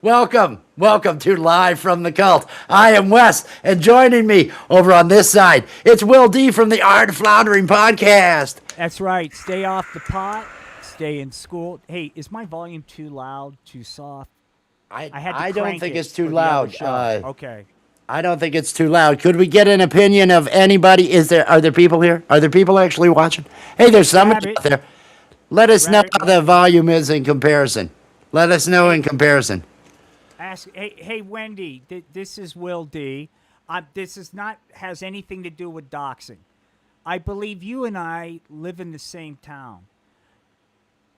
Welcome to Live from the Cult. I am Wes, and joining me over on this side, it's Will D from the Art of Floundering podcast. That's right. Stay off the pot. Stay in school. Hey, is my volume too loud, too soft? I don't think it's too loud. Okay. I don't think it's too loud. Could we get an opinion of anybody? Are there people here? Are there people actually watching? Hey, there's somebody out there. Let us know how the volume is in comparison. Let us know in comparison. Hey, Wendy, this is Will D. This is not has anything to do with doxing. I believe you and I live in the same town.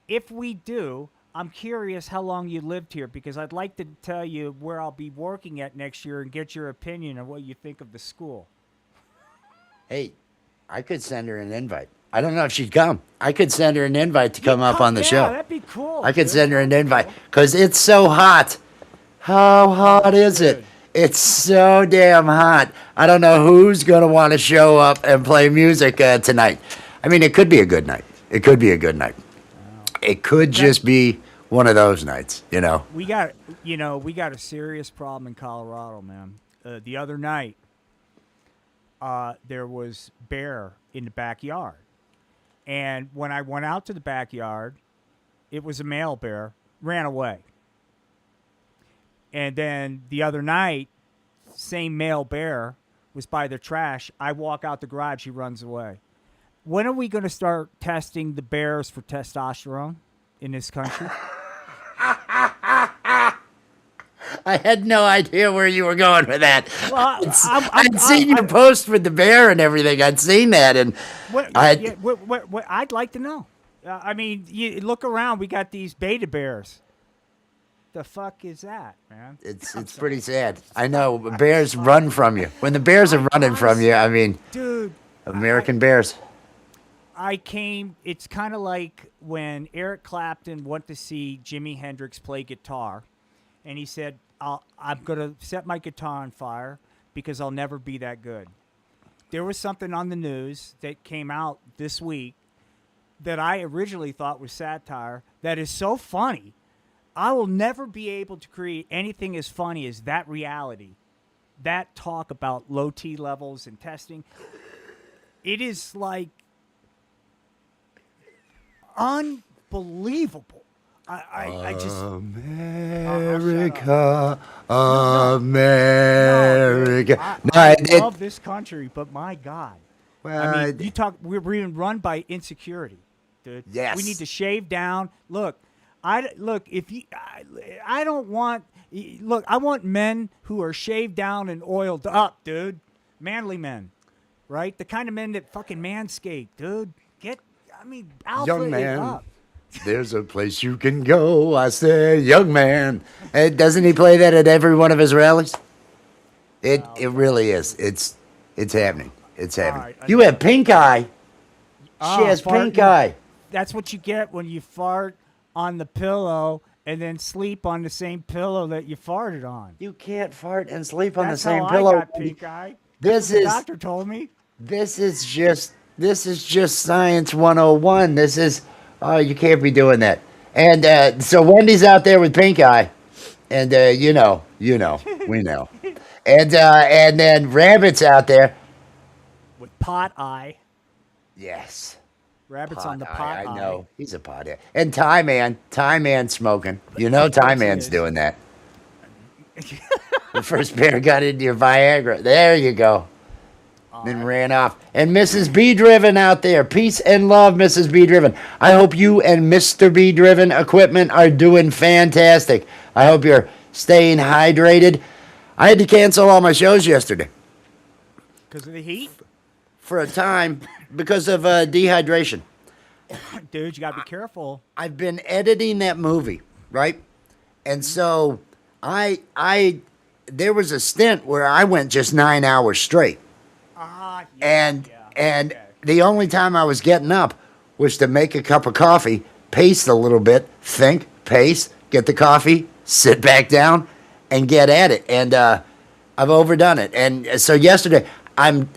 If we do, I'm curious how long you lived here, because I'd like to tell you where I'll be working at next year and get your opinion on what you think of the school. Hey, I could send her an invite. I don't know if she'd come. I could send her an invite to come up on the show. That'd be cool. I could send her an invite because it's so hot. How hot is it? It's so damn hot. I don't know who's going to want to show up and play music tonight. I mean, it could be a good night. It could be a good night. It could just be one of those nights, you know. We got a serious problem in Colorado, man. The other night, there was bear in the backyard. And when I went out to the backyard, it was a male bear, ran away. And then the other night, same male bear was by the trash. I walk out the garage, he runs away. When are we going to start testing the bears for testosterone in this country? I had no idea where you were going with that. Well, I'd seen your post with the bear and everything. I'd seen that, and I'd like to know. I mean, you look around. We got these beta bears. The fuck is that, man? It's pretty sad. I know. Bears run from you. When the bears are running from you, I mean, dude, American bears. It's kind of like when Eric Clapton went to see Jimi Hendrix play guitar, and he said, I'm going to set my guitar on fire because I'll never be that good. There was something on the news that came out this week that I originally thought was satire that is so funny. I will never be able to create anything as funny as that reality. That talk about low T levels and testing. It is like unbelievable. I just America. I love this country, but my God. Well, I mean, we're being run by insecurity, dude. Yes. We need to shave down. I want men who are shaved down and oiled up, dude. Manly men, right? The kind of men that fucking manscape, dude. Alpha young man, it up. There's a place you can go. I say, young man. And doesn't he play that at every one of his rallies? It really is. It's happening. It's happening. Right, you have pink eye. She has pink eye. That's what you get when you fart on the pillow and then sleep on the same pillow that you farted on. You can't fart and sleep on the That's same how pillow. I got pink eye. The doctor told me. This is just science 101. This is you can't be doing that. And so Wendy's out there with pink eye, and we know. And then Rabbit's out there with pot eye. Yes. Rabbit's on the pot eye. I know. He's a pot eye. And Ty Man smoking. You know Ty Man's doing that. The first bear got into your Viagra. There you go. Then ran off. And Mrs. B Driven out there. Peace and love, Mrs. B Driven. I hope you and Mr. B Driven equipment are doing fantastic. I hope you're staying hydrated. I had to cancel all my shows yesterday. Because of the heat? For a time, because of dehydration. Dude, you got to be careful. I've been editing that movie, right? And so there was a stint where I went just 9 hours straight. And the only time I was getting up was to make a cup of coffee, pace a little bit, think, pace, get the coffee, sit back down, and get at it. And I've overdone it. And so yesterday, I'm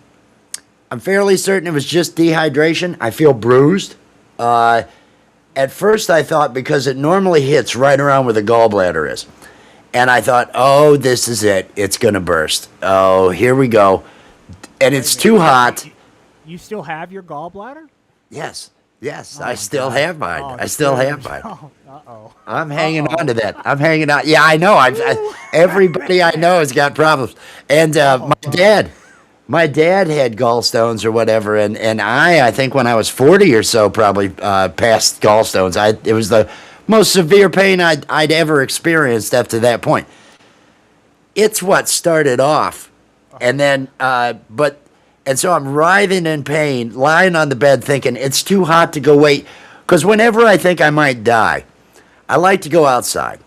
fairly certain it was just dehydration. I feel bruised. At first, I thought because it normally hits right around where the gallbladder is. And I thought, oh, this is it. It's going to burst. Oh, here we go. And it's too hot. You still have your gallbladder? Yes. Yes, Oh I my still God. have mine. Oh, I still dude. have mine. Oh, uh-oh. I'm hanging on to that. I'm hanging on. Yeah, I know. Everybody I know has got problems. And my dad had gallstones or whatever, and I think when I was 40 or so, probably passed gallstones. It was the most severe pain I'd ever experienced up to that point. It's what started off, and then and so I'm writhing in pain, lying on the bed, thinking it's too hot to go wait. Because whenever I think I might die, I like to go outside.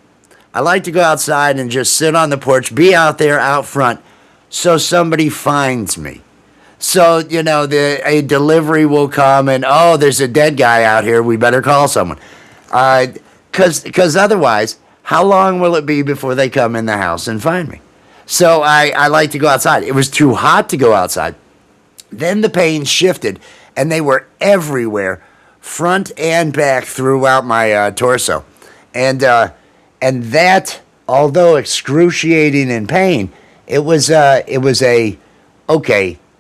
I like to go outside and just sit on the porch, be out there out front, so somebody finds me. So, a delivery will come and, oh, there's a dead guy out here. We better call someone. Because otherwise, how long will it be before they come in the house and find me? So I like to go outside. It was too hot to go outside. Then the pain shifted, and they were everywhere, front and back throughout my torso. And that, although excruciating in pain, it was okay,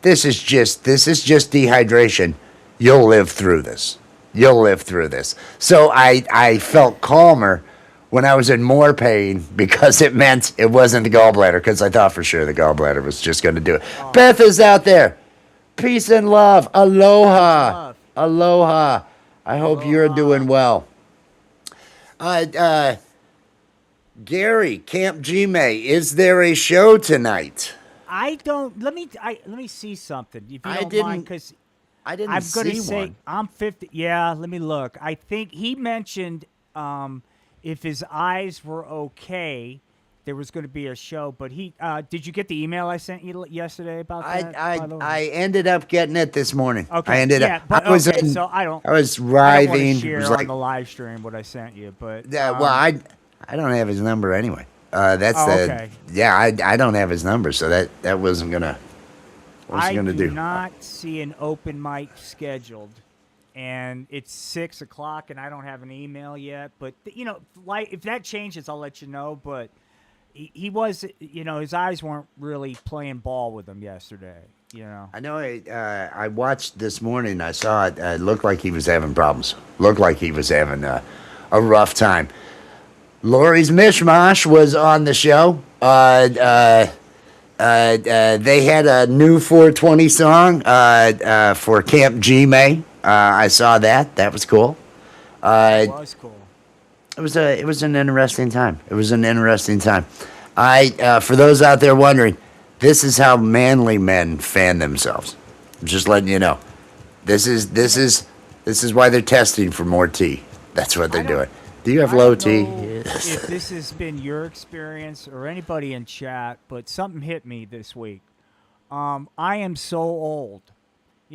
this is just dehydration. You'll live through this. You'll live through this. So I felt calmer when I was in more pain because it meant it wasn't the gallbladder, because I thought for sure the gallbladder was just going to do it. Oh. Beth is out there. Peace and love. Aloha. Aloha. I hope you're doing well. Gary, Camp G-May, is there a show tonight? I don't. Let me see something. If you don't mind, because I didn't I'm see going to say one. I'm 50. Yeah, let me look. I think he mentioned if his eyes were okay, there was going to be a show. But he did you get the email I sent you yesterday about that? I ended up getting it this morning. Okay. I ended up. But, I was okay, so I was don't writhing. want to It share was on the live stream what I sent you, but well, I don't have his number anyway. Okay. Yeah, I don't have his number, so that wasn't gonna do. I do not see an open mic scheduled, and it's 6 o'clock, and I don't have an email yet. But like if that changes, I'll let you know. But he was, his eyes weren't really playing ball with him yesterday. I know. I watched this morning. I saw it. It looked like he was having problems. Looked like he was having a rough time. Lori's Mishmash was on the show. They had a new 420 song for Camp G-May. I saw that. That was cool. It was cool. It was an interesting time. It was an interesting time. For those out there wondering, this is how manly men fan themselves. I'm just letting you know. This is why they're testing for more tea. That's what they're doing. Do you have low T? If this has been your experience or anybody in chat, but something hit me this week. I am so old.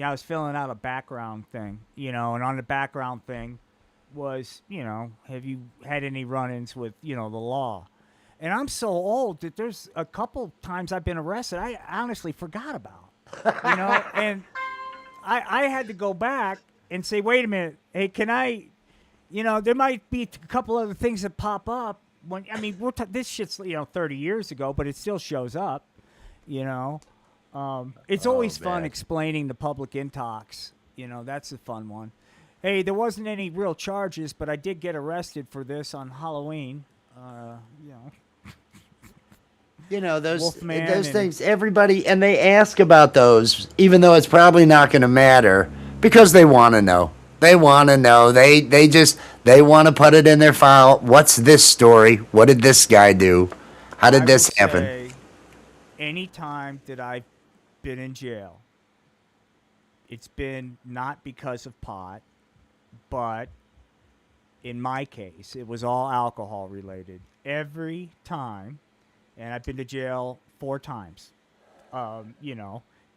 I was filling out a background thing, and on the background thing was, have you had any run-ins with, the law? And I'm so old that there's a couple times I've been arrested I honestly forgot about, and I had to go back and say, wait a minute, hey, can I... there might be a couple other things that pop up when this shit's 30 years ago, but it still shows up. It's always fun explaining the public intox. That's a fun one. Hey, there wasn't any real charges, but I did get arrested for this on Halloween. Those things. Everybody, and they ask about those, even though it's probably not going to matter, because they want to know. They want to know. They want to put it in their file. What's this story? What did this guy do? How did this happen? Any time that I've been in jail, it's been not because of pot, but in my case, it was all alcohol related. Every time, and I've been to jail 4 times. All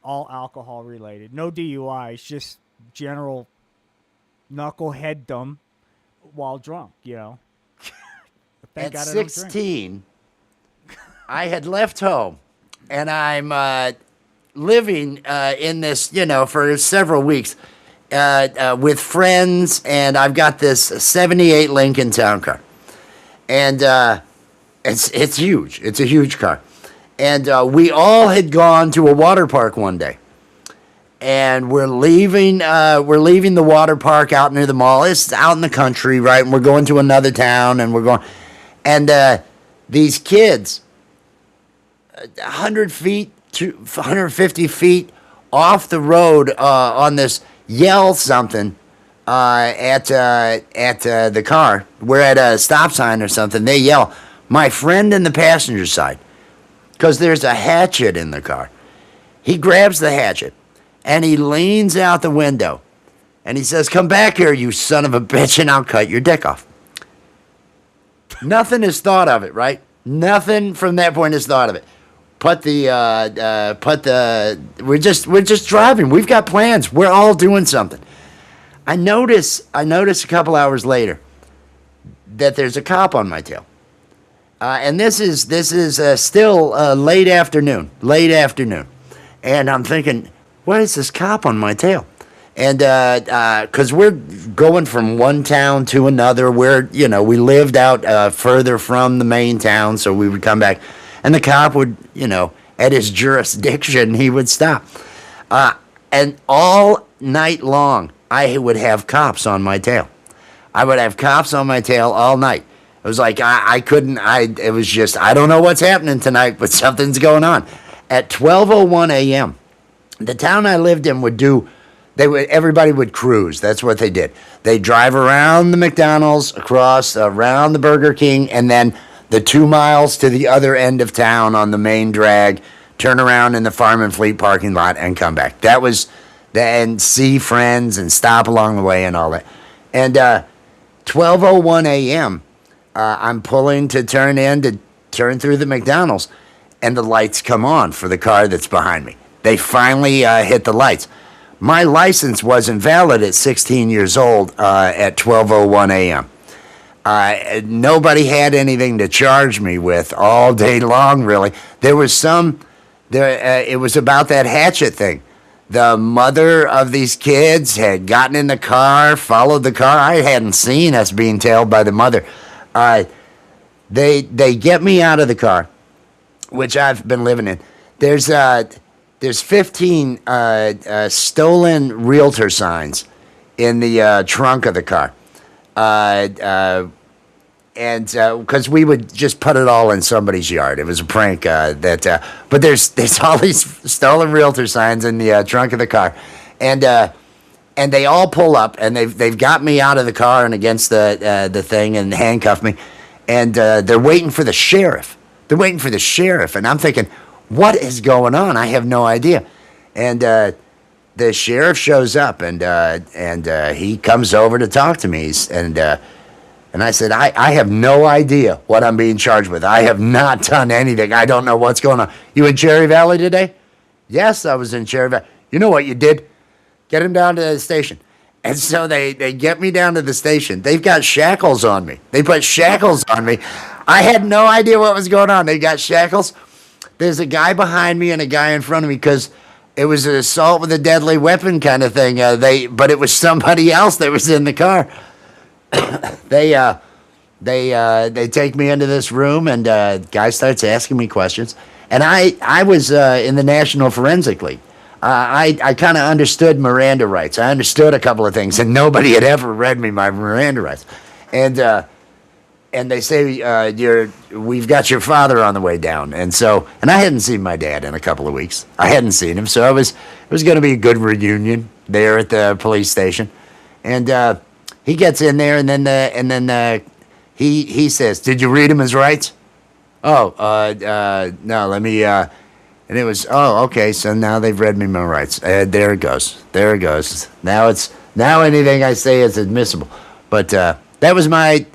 alcohol related. No DUIs, just general knuckleheaddom while drunk, At 16, I had left home, and I'm living in this, for several weeks with friends, and I've got this 78 Lincoln Town Car. And It's huge. It's a huge car. And we all had gone to a water park one day. And we're leaving the water park out near the mall. It's out in the country, right? And we're going to another town, and we're going. And these kids, 100 feet to 150 feet off the road on this, yell something at the car. We're at a stop sign or something. They yell, my friend in the passenger side, because there's a hatchet in the car. He grabs the hatchet, and he leans out the window, and he says, come back here, you son of a bitch, and I'll cut your dick off. Nothing is thought of it, right? Nothing from that point is thought of it. We're just driving. We've got plans. We're all doing something. I notice a couple hours later that there's a cop on my tail. And this is still late afternoon. And I'm thinking, why is this cop on my tail? And because we're going from one town to another, we lived out further from the main town, so we would come back, and the cop would, at his jurisdiction, he would stop. And all night long, I would have cops on my tail. I would have cops on my tail all night. It was like it was just, I don't know what's happening tonight, but something's going on. At 12:01 a.m., the town I lived in everybody would cruise. That's what they did. They drive around the McDonald's, around the Burger King, and then the 2 miles to the other end of town on the main drag, turn around in the Farm and Fleet parking lot, and come back. That was, and see friends and stop along the way and all that. And 12:01 a.m., I'm pulling to turn through the McDonald's, and the lights come on for the car that's behind me. They finally hit the lights. My license wasn't valid at 16 years old at 12:01 a.m. Nobody had anything to charge me with all day long, really. It was about that hatchet thing. The mother of these kids had gotten in the car, followed the car. I hadn't seen us being tailed by the mother. They get me out of the car, which I've been living in. There's 15 stolen realtor signs in the trunk of the car. And because we would just put it all in somebody's yard. It was a prank but there's all these stolen realtor signs in the trunk of the car. And they all pull up, and they've got me out of the car and against the thing and handcuffed me. And they're waiting for the sheriff. And I'm thinking, what is going on? I have no idea. And the sheriff shows up, and he comes over to talk to me. And I said, I have no idea what I'm being charged with. I have not done anything. I don't know what's going on. You in Cherry Valley today? Yes, I was in Cherry Valley. You know what you did? Get him down to the station. And so they get me down to the station. They've got shackles on me. They put shackles on me. I had no idea what was going on. They got shackles. There's a guy behind me and a guy in front of me because it was an assault with a deadly weapon kind of thing. But it was somebody else that was in the car. They take me into this room, and guy starts asking me questions. And I was in the National Forensic League. I kind of understood Miranda rights. I understood a couple of things, and nobody had ever read me my Miranda rights. And they say we've got your father on the way down. And I hadn't seen my dad in a couple of weeks. I hadn't seen him, so it was going to be a good reunion there at the police station. And he gets in there, and then he says, "Did you read him his rights?" "Oh, no. Let me." And it was, "Oh, okay. So now they've read me my rights. There it goes. Now anything I say is admissible." But that was my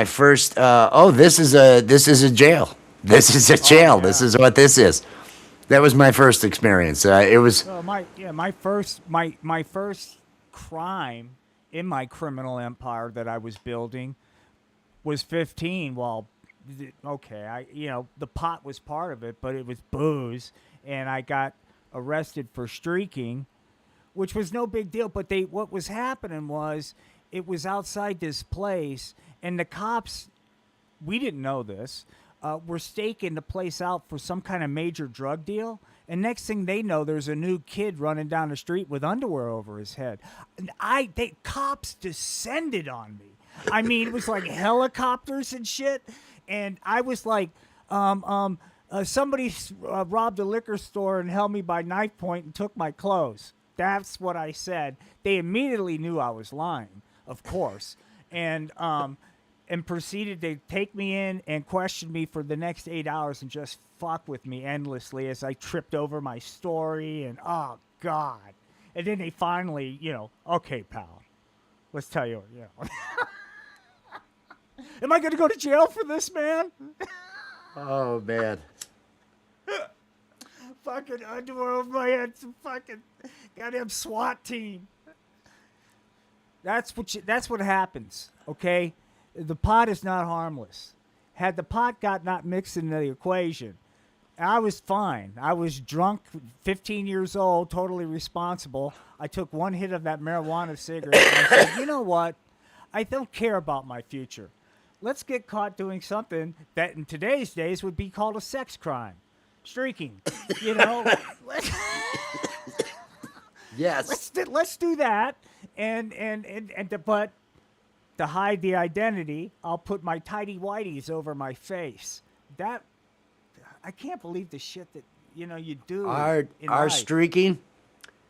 first. This is a jail. This is a jail. Yeah. This is what this is. That was my first experience. It was. My first crime in my criminal empire that I was building was 15. Well, okay, the pot was part of it, but it was booze, and I got arrested for streaking, which was no big deal. But what was happening was it was outside this place, and the cops we didn't know this, were staking the place out for some kind of major drug deal. And next thing they know, there's a new kid running down the street with underwear over his head. And cops descended on me. I mean, it was like helicopters and shit. And I was like, somebody robbed a liquor store and held me by knife point and took my clothes. That's what I said. They immediately knew I was lying, of course. And proceeded to take me in and question me for the next 8 hours and just fuck with me endlessly as I tripped over my story. And, oh, God. And then they finally, okay, pal, let's tell you, Am I going to go to jail for this, man? Oh, man. Fucking underwear over my head. Some fucking goddamn SWAT team. That's what happens, okay? The pot is not harmless. Had the pot not mixed into the equation, I was fine. I was drunk, 15 years old, totally responsible. I took one hit of that marijuana cigarette and I said, you know what? I don't care about my future. Let's get caught doing something that in today's days would be called a sex crime. Streaking. Yes. Let's do that. But to hide the identity, I'll put my tidy whities over my face. That I can't believe the shit that you do. Our streaking,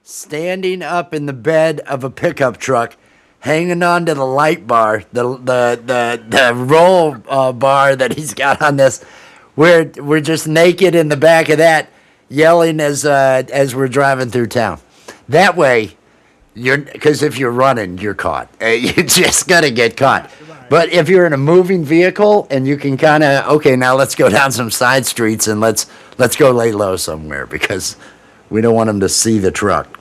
standing up in the bed of a pickup truck, hanging on to the light bar, the roll bar that he's got on this. We're just naked in the back of that, yelling as we're driving through town. That way, because if you're running, you're caught. You're just gonna get caught. Right. But if you're in a moving vehicle and you can kind of, okay, now let's go down some side streets and let's go lay low somewhere because we don't want them to see the truck.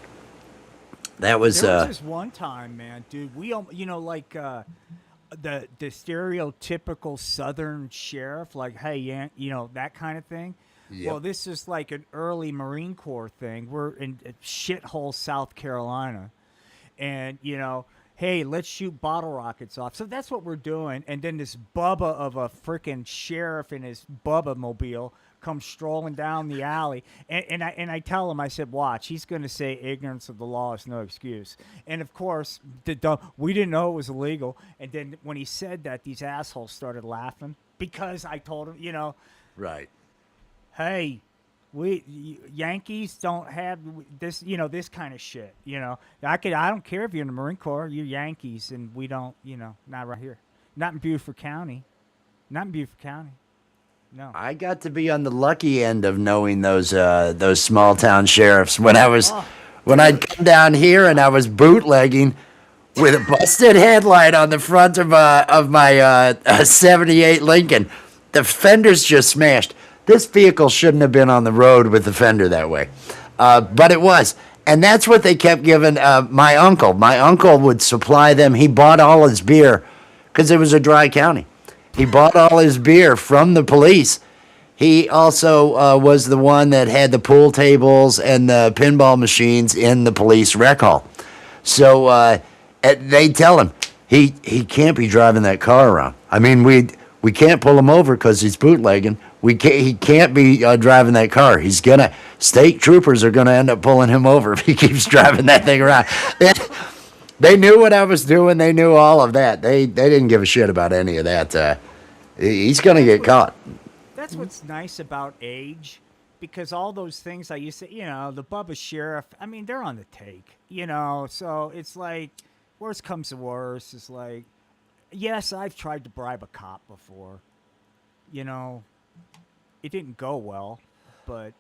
That was. There was this one time, man, dude. We like the stereotypical Southern sheriff, like, hey, that kind of thing. Yep. Well, this is like an early Marine Corps thing. We're in shithole South Carolina. And, hey, let's shoot bottle rockets off. So that's what we're doing. And then this bubba of a freaking sheriff in his bubba mobile comes strolling down the alley. And I tell him, I said, watch, he's going to say ignorance of the law is no excuse. And, of course, we didn't know it was illegal. And then when he said that, these assholes started laughing because I told him, Right. Hey, Yankees don't have this, this kind of shit. I don't care if you're in the Marine Corps, you're Yankees, and we don't, not right here, not in Beaufort County, No. I got to be on the lucky end of knowing those small town sheriffs when I'd come down here and I was bootlegging with a busted headlight on the front of my 78 Lincoln. The fender's just smashed. This vehicle shouldn't have been on the road with the fender that way. But it was. And that's what they kept giving my uncle. My uncle would supply them. He bought all his beer because it was a dry county. He bought all his beer from the police. He also was the one that had the pool tables and the pinball machines in the police rec hall. So they tell him, he can't be driving that car around. I mean, we can't pull him over because he's bootlegging. He can't be driving that car. State troopers are gonna end up pulling him over if he keeps driving that thing around. They knew what I was doing. They knew all of that. They didn't give a shit about any of that. He's gonna get caught. That's what's nice about age, because all those things I used to, the Bubba Sheriff. I mean, they're on the take, So it's like, worst comes to worst. It's like, yes, I've tried to bribe a cop before. It didn't go well, but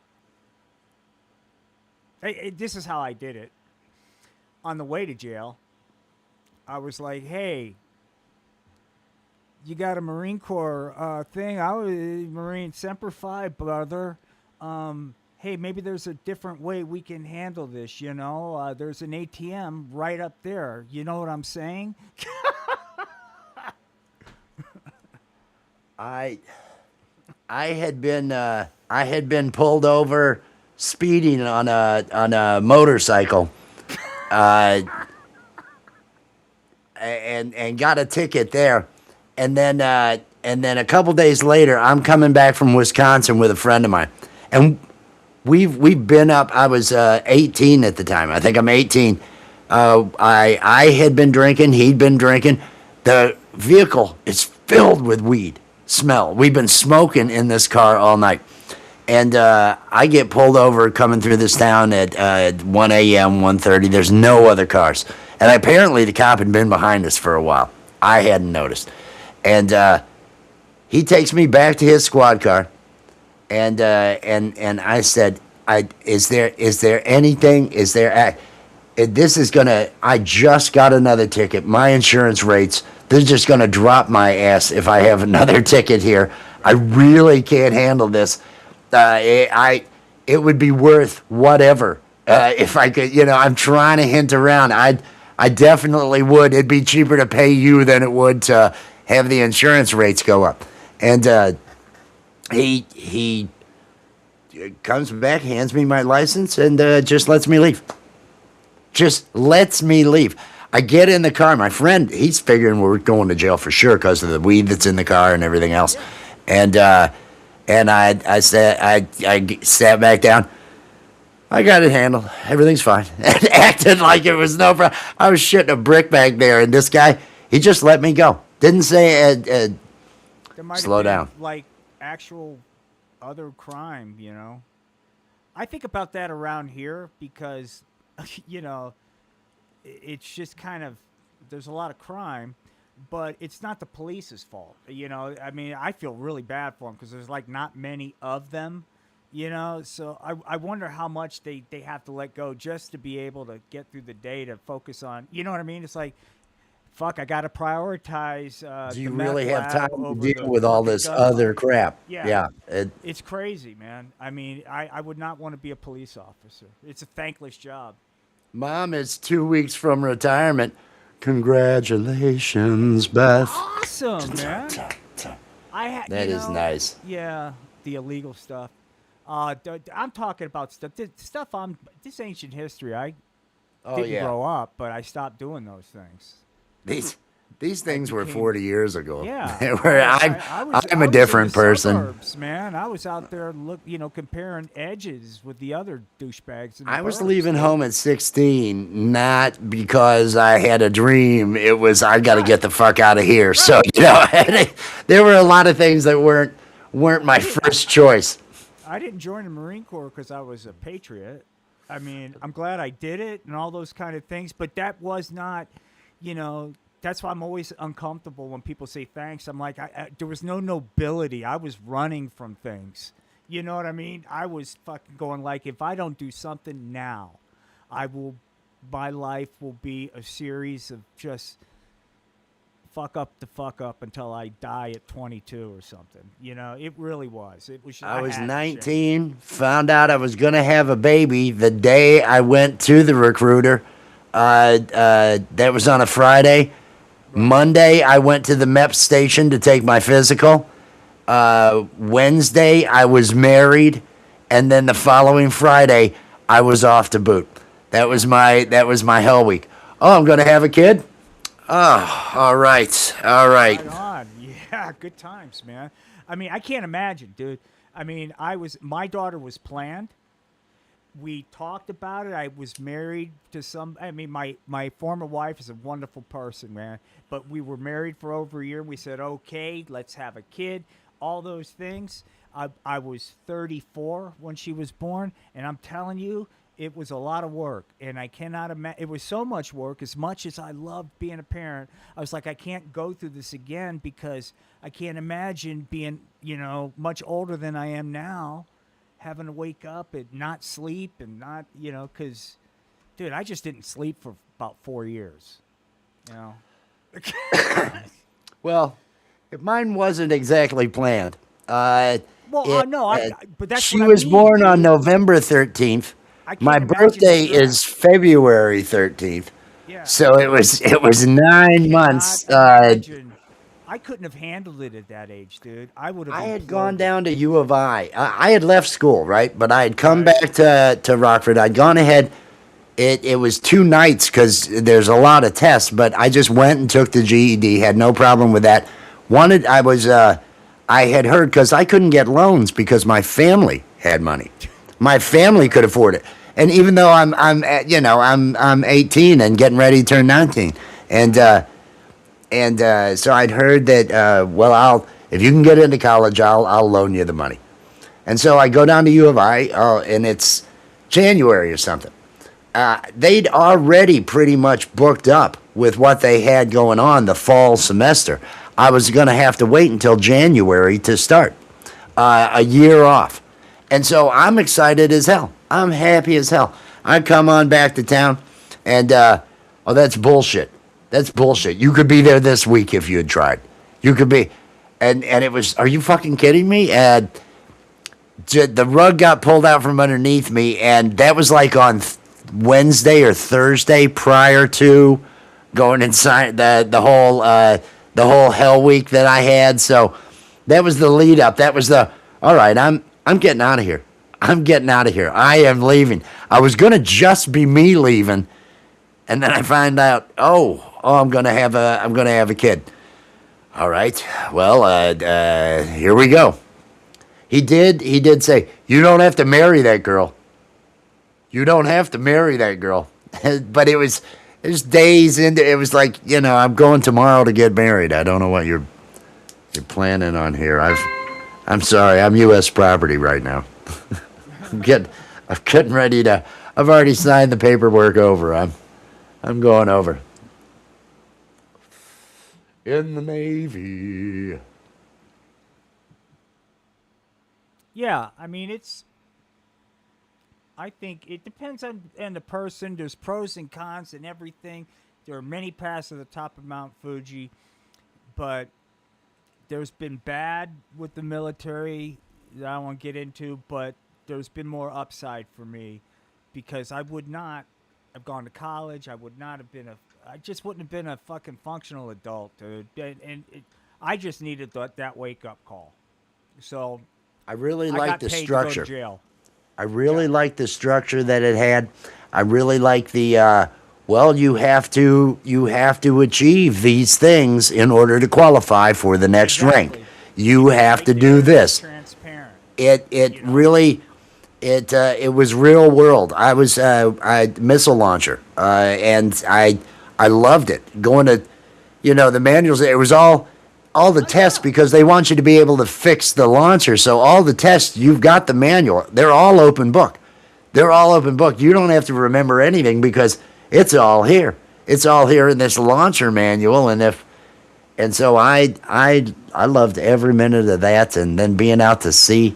this is how I did it. On the way to jail, I was like, hey, you got a Marine Corps thing? I was Marine Semper Fi, brother. Hey, maybe there's a different way we can handle this, There's an ATM right up there. You know what I'm saying? I had been pulled over speeding on a motorcycle, and got a ticket there, and then And then a couple days later, I'm coming back from Wisconsin with a friend of mine, and we've been up. I was 18 at the time. I think I'm 18. I had been drinking. He'd been drinking. The vehicle is filled with weed smell. We've been smoking in this car all night. And I get pulled over coming through this town at 1 a.m., 1:30. There's no other cars. And apparently the cop had been behind us for a while. I hadn't noticed. And he takes me back to his squad car. And I said, is there anything? This is going to, I just got another ticket. My insurance rates, they're just going to drop my ass if I have another ticket here. I really can't handle this. It would be worth whatever if I could. I'm trying to hint around. I definitely would. It'd be cheaper to pay you than it would to have the insurance rates go up. And he comes back, hands me my license, and just lets me leave. Just lets me leave. I get in the car. My friend, he's figuring we're going to jail for sure because of the weed that's in the car and everything else. And I sat back down. I got it handled. Everything's fine. And acted like it was no problem. I was shitting a brick back there, and this guy, he just let me go. Didn't say, slow down. Like actual other crime, I think about that around here because, it's just kind of, there's a lot of crime, but it's not the police's fault. I mean, I feel really bad for them because there's like not many of them, so I wonder how much they have to let go just to be able to get through the day to focus on, you know what I mean? It's like, fuck, I got to prioritize. Do you really have time to deal with all this other crap? Yeah. It's crazy, man. I mean, I would not want to be a police officer. It's a thankless job. Mom is 2 weeks from retirement. Congratulations, Beth. Awesome, man. That is nice. Yeah, the illegal stuff. I'm talking about stuff. This ancient history. I didn't grow up, but I stopped doing those things. These things were 40 years ago. Yeah, I'm a different person. Suburbs, man, I was out there comparing edges with the other douchebags. I was leaving home at 16, not because I had a dream. It was I got to get the fuck out of here. Right. So there were a lot of things that weren't my first choice. I didn't join the Marine Corps because I was a patriot. I mean, I'm glad I did it and all those kind of things, but that was not. That's why I'm always uncomfortable when people say thanks. I'm like, there was no nobility. I was running from things. You know what I mean? I was fucking going like, if I don't do something now, my life will be a series of just fuck up until I die at 22 or something. It really was. It was. I was 19, found out I was going to have a baby the day I went to the recruiter. That was on a Friday. Monday, I went to the MEP station to take my physical. Wednesday, I was married, and then the following Friday, I was off to boot. That was my hell week. Oh, I'm gonna have a kid. Oh, all right. Right on. Yeah, good times, man. I mean, I can't imagine, dude. I mean, my daughter was planned. We talked about it. I was married to my former wife is a wonderful person, man. But we were married for over a year. We said, okay, let's have a kid. All those things. I was 34 when she was born. And I'm telling you, it was a lot of work. And I cannot imagine. It was so much work. As much as I loved being a parent, I was like, I can't go through this again because I can't imagine being, much older than I am now. Having to wake up and not sleep and not, because, dude, I just didn't sleep for about 4 years, Well, if mine wasn't exactly planned. But that's she was born on November 13th. My birthday is February 13th. Yeah. So it was 9 months. I couldn't have handled it at that age, dude. I had gone down to U of I. I had left school, right? But I had come back to Rockford. I'd gone ahead. It was 2 nights because there's a lot of tests, but I just went and took the GED. Had no problem with that. I had heard, because I couldn't get loans because my family had money. My family could afford it. And even though I'm 18 and getting ready to turn 19. And so I'd heard that, if you can get into college, I'll loan you the money. And so I go down to U of I, and it's January or something. They'd already pretty much booked up with what they had going on the fall semester. I was going to have to wait until January to start, a year off. And so I'm excited as hell. I'm happy as hell. I come on back to town, and that's bullshit. That's bullshit. You could be there this week if you had tried. You could be, and it was. Are you fucking kidding me? The rug got pulled out from underneath me, and that was like on Wednesday or Thursday prior to going inside the whole hell week that I had. So that was the lead up. That was all right. I'm getting out of here. I'm getting out of here. I am leaving. I was gonna just be me leaving, and then I find out, I'm gonna have a kid. All right. Well, here we go. He did say, you don't have to marry that girl. You don't have to marry that girl. But it was days into it. Was like, I'm going tomorrow to get married. I don't know what you're planning on here. I'm sorry. I'm U.S. property right now. I'm getting ready to. I've already signed the paperwork over. I'm going over. In the Navy. Yeah, I mean, I think it depends on the person. There's pros and cons and everything. There are many paths to the top of Mount Fuji, but there's been bad with the military that I won't get into, but there's been more upside for me because I would not have gone to college. I just wouldn't have been a fucking functional adult, dude. I just needed that wake-up call. So I really like the structure. Jail. I really like the structure that it had. I really like the you have to achieve these things in order to qualify for the next rank. You have to do this. Transparent. It really it was real world. I was a missile launcher, and I loved it. Going to the manuals. It was all the tests because they want you to be able to fix the launcher. So all the tests, you've got the manual. They're all open book. They're all open book. You don't have to remember anything because it's all here. It's all here in this launcher manual. And so I loved every minute of that. And then being out to sea,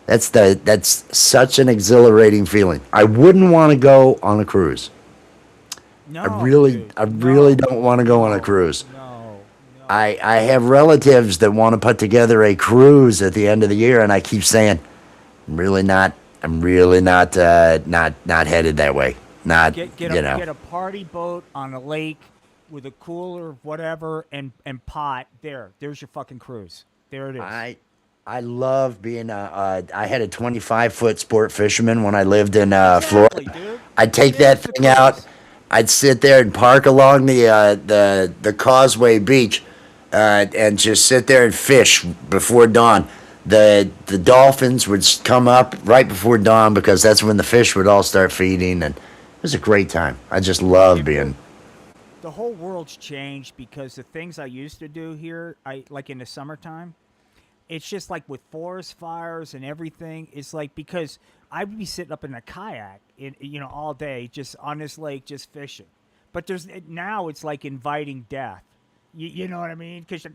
that's such an exhilarating feeling. I wouldn't want to go on a cruise. No, I really don't want to go on a cruise. I have relatives that want to put together a cruise at the end of the year, and I keep saying, I'm really not not headed that way. Not get a party boat on a lake with a cooler, whatever, and pot. There's your fucking cruise. There it is. I love being I had a 25-foot sport fisherman when I lived in Florida. Dude. I'd take that thing out. I'd sit there and park along the Causeway Beach. And just sit there and fish before dawn. The dolphins would come up right before dawn because that's when the fish would all start feeding, and it was a great time. I just love being. The whole world's changed because the things I used to do here, like in the summertime, it's just like with forest fires and everything. It's like because I would be sitting up in a kayak, all day, just on this lake, just fishing. But now it's like inviting death. You know what I mean? Because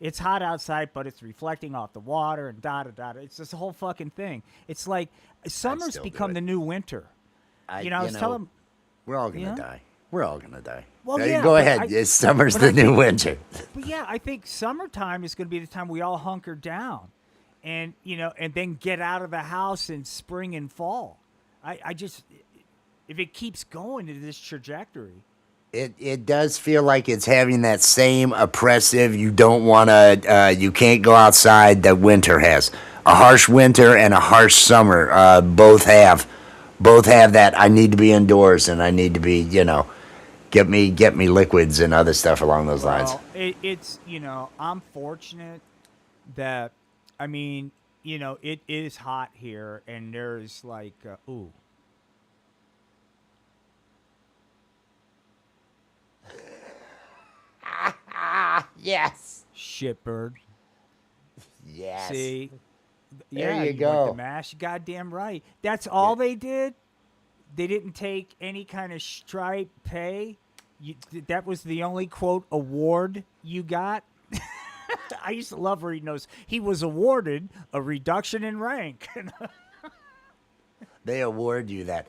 it's hot outside, but it's reflecting off the water and da-da-da. It's this whole fucking thing. It's like summer's become the new winter. I was telling... We're all going to die. We're all going to die. Well, go ahead. Summer's the new winter. But yeah, I think summertime is going to be the time we all hunker down and then get out of the house in spring and fall. I just... If it keeps going to this trajectory... It does feel like it's having that same oppressive, you don't want to, you can't go outside that winter has. A harsh winter and a harsh summer both have that I need to be indoors and I need to be, get me liquids and other stuff along those lines. Well, it's I'm fortunate that it is hot here, and there's like ooh. Yes. Shitbird. Yes. See, There you want go. the mash. Goddamn right. That's all they did. They didn't take any kind of stripe pay. That was the only quote award you got. I used to love reading those. He was awarded a reduction in rank. They award you that.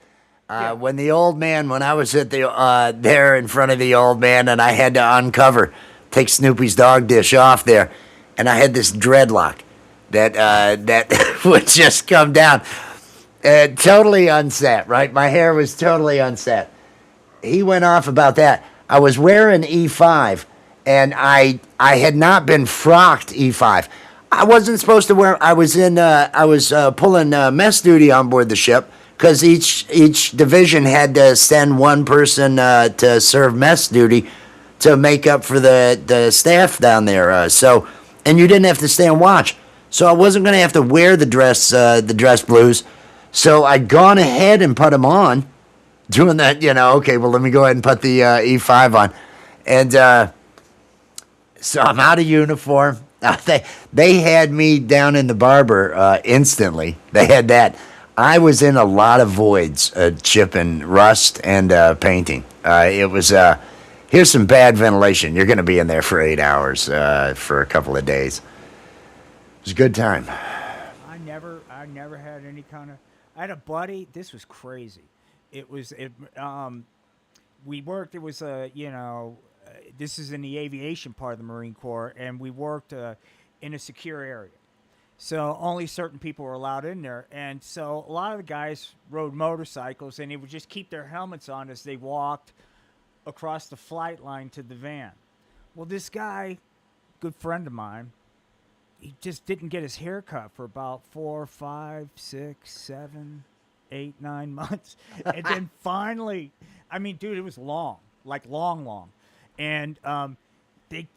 When I was at the there in front of the old man, and I had to take Snoopy's dog dish off there, and I had this dreadlock that would just come down, totally unset. Right, my hair was totally unset. He went off about that. I was wearing E5, and I had not been frocked E5. I wasn't supposed to wear. I was pulling mess duty on board the ship, because each division had to send one person to serve mess duty to make up for the staff down there. And you didn't have to stay and watch. So I wasn't going to have to wear the dress blues. So I'd gone ahead and put them on, doing that. Okay, well, let me go ahead and put the E5 on, and so I'm out of uniform. They had me down in the barber instantly. They had that. I was in a lot of voids, chipping rust and painting. It was here's some bad ventilation. You're going to be in there for 8 hours for a couple of days. It was a good time. I never had any kind of. I had a buddy. This was crazy. We worked. It was this is in the aviation part of the Marine Corps, and we worked in a secure area. So only certain people were allowed in there. And so a lot of the guys rode motorcycles, and they would just keep their helmets on as they walked across the flight line to the van. Well, this guy, good friend of mine, he just didn't get his hair cut for about 4, 5, 6, 7, 8, 9 months. And then finally, dude, it was long, like long. And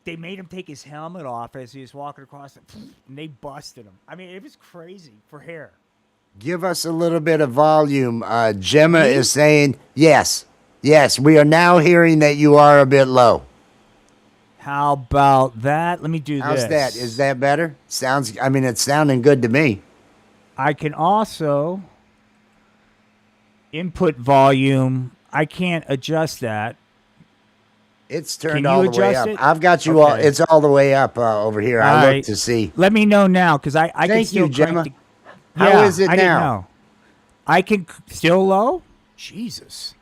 they made him take his helmet off as he was walking across it, and they busted him. It was crazy for hair. Give us a little bit of volume. Gemma is saying, yes, we are now hearing that you are a bit low. How about that? Let me do How's this. that? Is that better? It's sounding good to me. I can also input volume. I can't adjust that. It's turned all the way up. I've got you okay. all. It's all the way up over here. I look to see. Let me know now, because I can Thank still you, Gemma. How is it I now? Didn't know. I can still low. Jesus.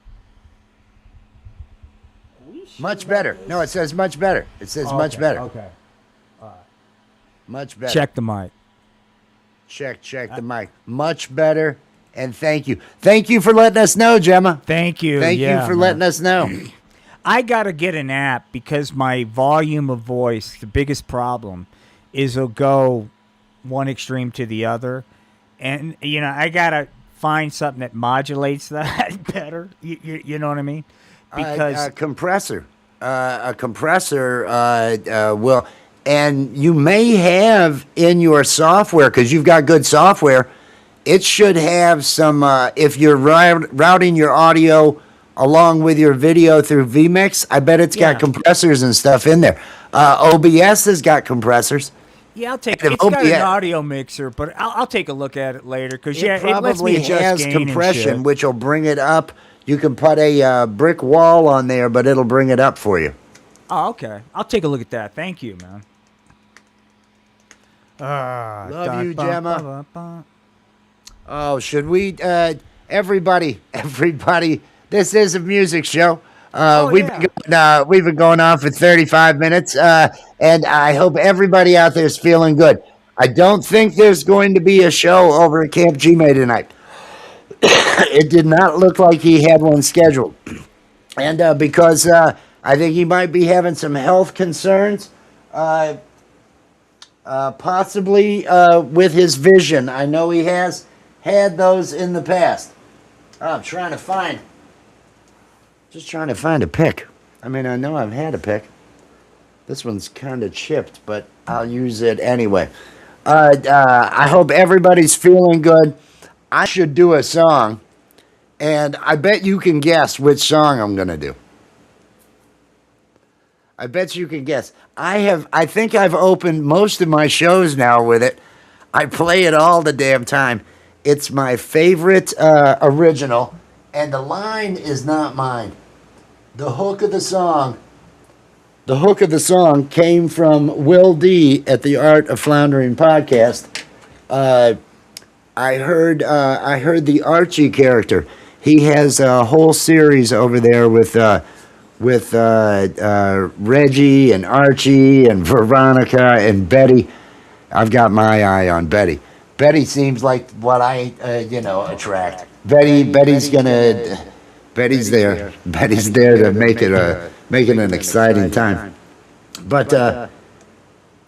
Much better. No, it says much better. It says much better. Okay. Much better. Check the mic. Check the mic. Much better. And thank you. Thank you for letting us know, Gemma. Thank you. Thank you for letting us know. I got to get an app, because my volume of voice, the biggest problem, is it'll go one extreme to the other. And, I got to find something that modulates that better. You know what I mean? Because a compressor will, and you may have in your software, because you've got good software, it should have some, if you're routing your audio along with your video through vMix, I bet it's got compressors and stuff in there. OBS has got compressors. Yeah, I'll take it. It's got an audio mixer, but I'll take a look at it later, because it probably has compression, which will bring it up. You can put a brick wall on there, but it'll bring it up for you. Oh, okay. I'll take a look at that. Thank you, man. Love you, Gemma. Oh, should we? Everybody, this is a music show. We've been going on for 35 minutes, and I hope everybody out there is feeling good. I don't think there's going to be a show over at Camp G-May tonight. It did not look like he had one scheduled. And because I think he might be having some health concerns, possibly with his vision. I know he has had those in the past. I'm just trying to find a pick. I mean, I know I've had a pick. This one's kind of chipped, but I'll use it anyway. I hope everybody's feeling good. I should do a song, and I bet you can guess which song I'm going to do. I bet you can guess. I think I've opened most of my shows now with it. I play it all the damn time. It's my favorite original, and the line is not mine. The hook of the song came from Will D at the Art of Floundering podcast. I heard the Archie character. He has a whole series over there with Reggie and Archie and Veronica and Betty. I've got my eye on Betty. Betty seems like what I attract. Betty's there. Betty's there to make it an exciting time. But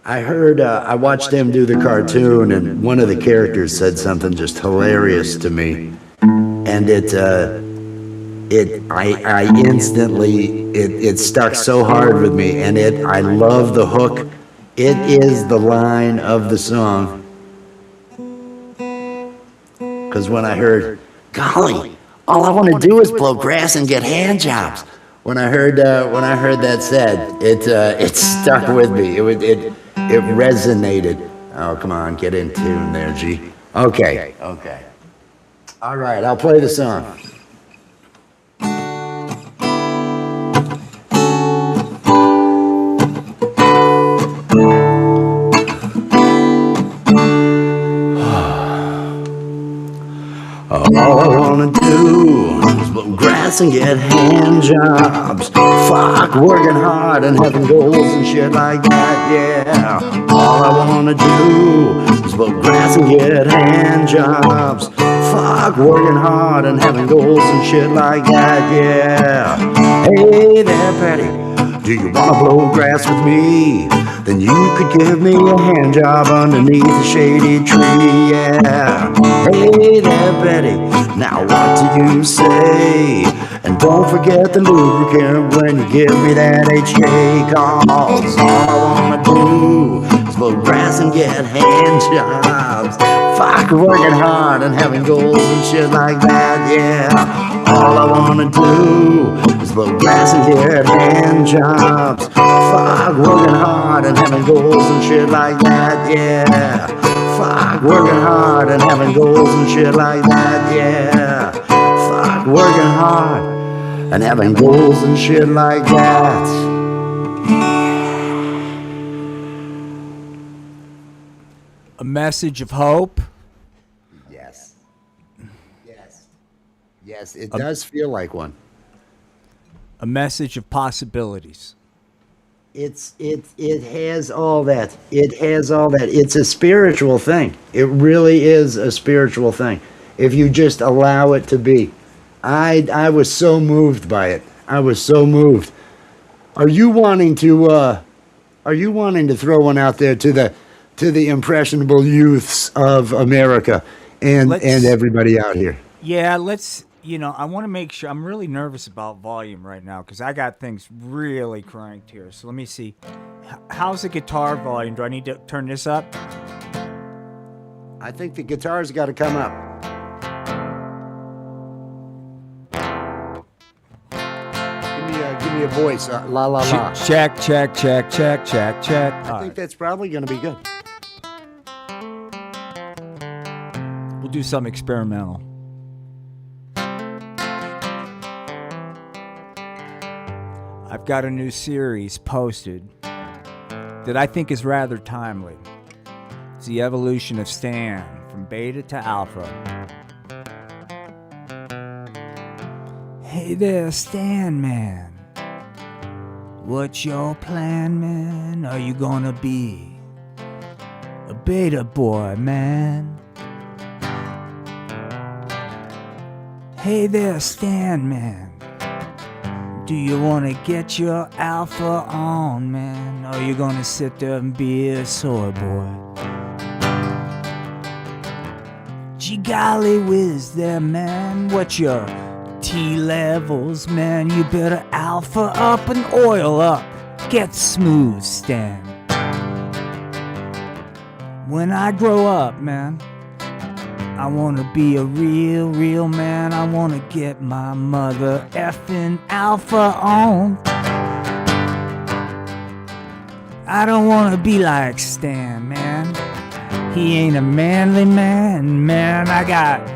I watched them do the cartoon, and one of the characters said something just hilarious to me, and I instantly it stuck so hard with me, and I love the hook. It is the line of the song. Because when I heard, golly, all I want to do is blow grass and get hand jobs. When I heard that said, it stuck with me. It resonated. Oh, come on, get in tune there, G. Okay. All right, I'll play the song. All I wanna do is blow grass and get hand jobs. Fuck working hard and having goals and shit like that, yeah. All I wanna do is blow grass and get hand jobs. Fuck working hard and having goals and shit like that, yeah. Hey there, Patty, do you wanna blow grass with me? Then you could give me a hand job underneath a shady tree, yeah. Hey there, Betty, now what do you say? And don't forget the lubricant when you give me that HK, 'cause all I wanna do is blow grass and get hand jobs. Fuck working hard and having goals and shit like that, yeah. All I wanna do is blow grass and get hand jobs. Fuck working hard and having goals and shit like that, yeah. Fuck working hard and having goals and shit like that, yeah. Fuck working hard and having goals and shit like that. A message of hope. Yes, it does feel like one. A message of possibilities. It has all that. It has all that. It's a spiritual thing. It really is a spiritual thing. If you just allow it to be. I was so moved by it. I was so moved. Are you wanting to throw one out there to the impressionable youths of America and everybody out here? Yeah, let's. I want to make sure. I'm really nervous about volume right now because I got things really cranked here. So let me see. How's the guitar volume? Do I need to turn this up? I think the guitar's got to come up. Give me a voice. La la la. Check. I think that's probably going to be good. We'll do something experimental. I've got a new series posted that I think is rather timely. It's the evolution of Stan from beta to alpha. Hey there, Stan man. What's your plan, man? Are you gonna be a beta boy, man? Hey there, Stan man. Do you want to get your alpha on, man? Or you gonna sit there and be a soy boy? Gee golly whiz there, man. What's your T levels, man. You better alpha up and oil up. Get smooth, Stan. When I grow up, man, I wanna be a real man. I wanna get my mother effing alpha on. I don't wanna be like Stan, man. He ain't a manly man. I got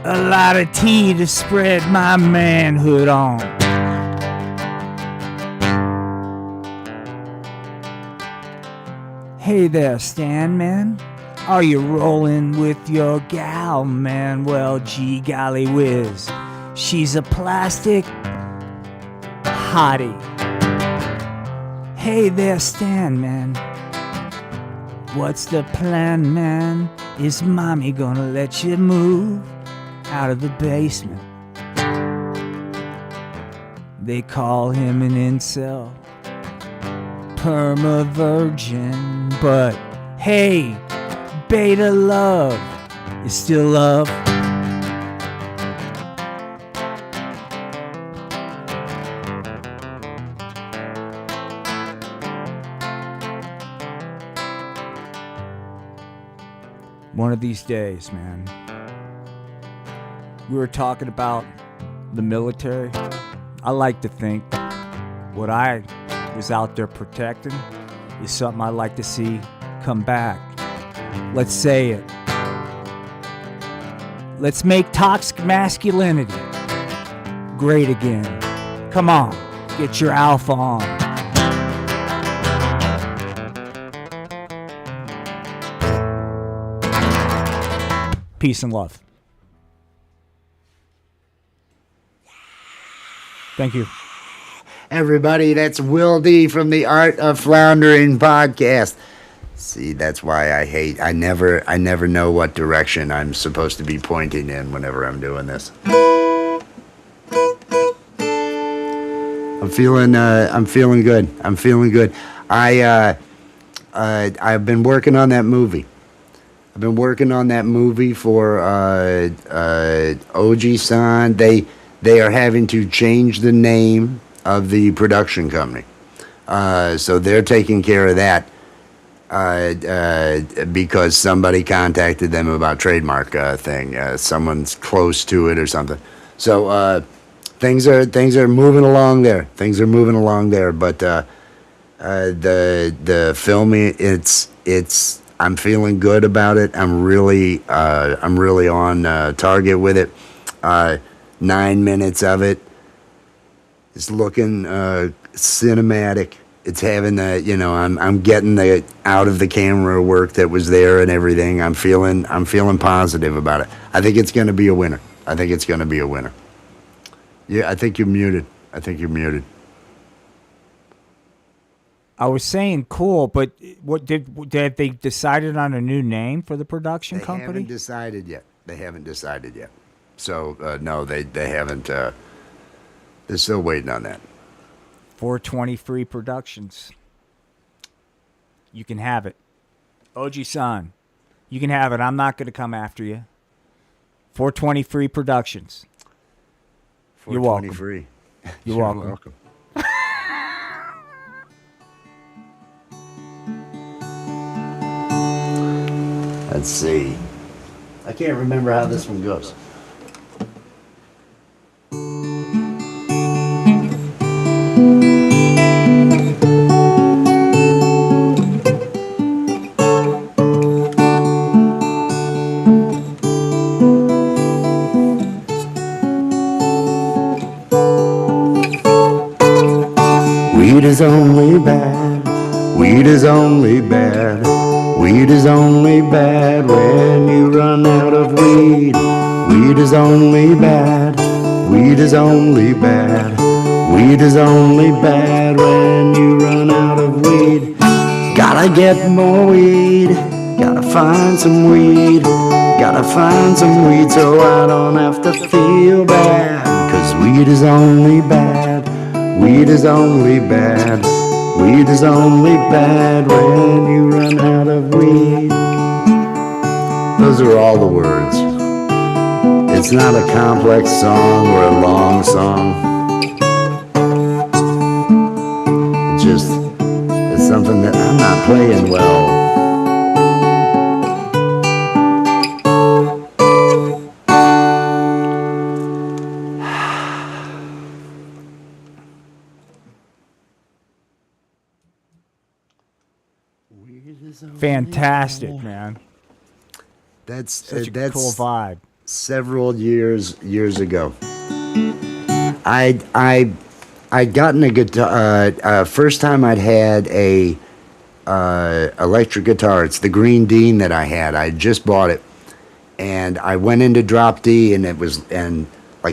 a lot of tea to spread my manhood on. Hey there, Stan, man. Are you rolling with your gal, man? Well, gee golly whiz, she's a plastic hottie. Hey there, Stan, man. What's the plan, man? Is mommy gonna let you move out of the basement? They call him an incel, perma-virgin, but hey, beta love is still love. One of these days, man. We were talking about the military. I like to think what I was out there protecting is something I like to see come back. Let's say it. Let's make toxic masculinity great again. Come on, get your alpha on. Peace and love. Thank you. Everybody, that's Will D from the Art of Floundering podcast. See, that's why I never know what direction I'm supposed to be pointing in whenever I'm doing this. I'm feeling good. I've been working on that movie. I've been working on that movie for Oji-san. They are having to change the name of the production company. So they're taking care of that because somebody contacted them about trademark thing. Someone's close to it or something. So things are moving along there. But the filming, it's I'm feeling good about it. I'm really on target with it. 9 minutes of it is looking cinematic. It's having the, I'm getting the out of the camera work that was there and everything. I'm feeling positive about it. I think it's going to be a winner. Yeah, I think you're muted. I was saying cool, but what did they decided on a new name for the production company? They haven't decided yet. So no, they haven't. They're still waiting on that. 420 Free Productions. You can have it, Oji-san. You can have it. I'm not going to come after you. 420 Free Productions. You're welcome. Free. You're welcome. Let's see. I can't remember how this one goes. Weed is only bad. Weed is only bad. Weed is only bad when you run out of weed. Weed is only bad. Weed is only bad. Weed is only bad when you run out of weed. Gotta get more weed. Gotta find some weed. Gotta find some weed so I don't have to feel bad. 'Cause weed is only bad. Weed is only bad. Weed is only bad when you run out of weed. Those are all the words. It's not a complex song or a long song. It's something that I'm not playing well. Fantastic, man. That's Such a cool vibe. Several years ago. I'd gotten a guitar. First time I'd had a electric guitar. It's the Green Dean that I had. I just bought it, and I went into drop D, and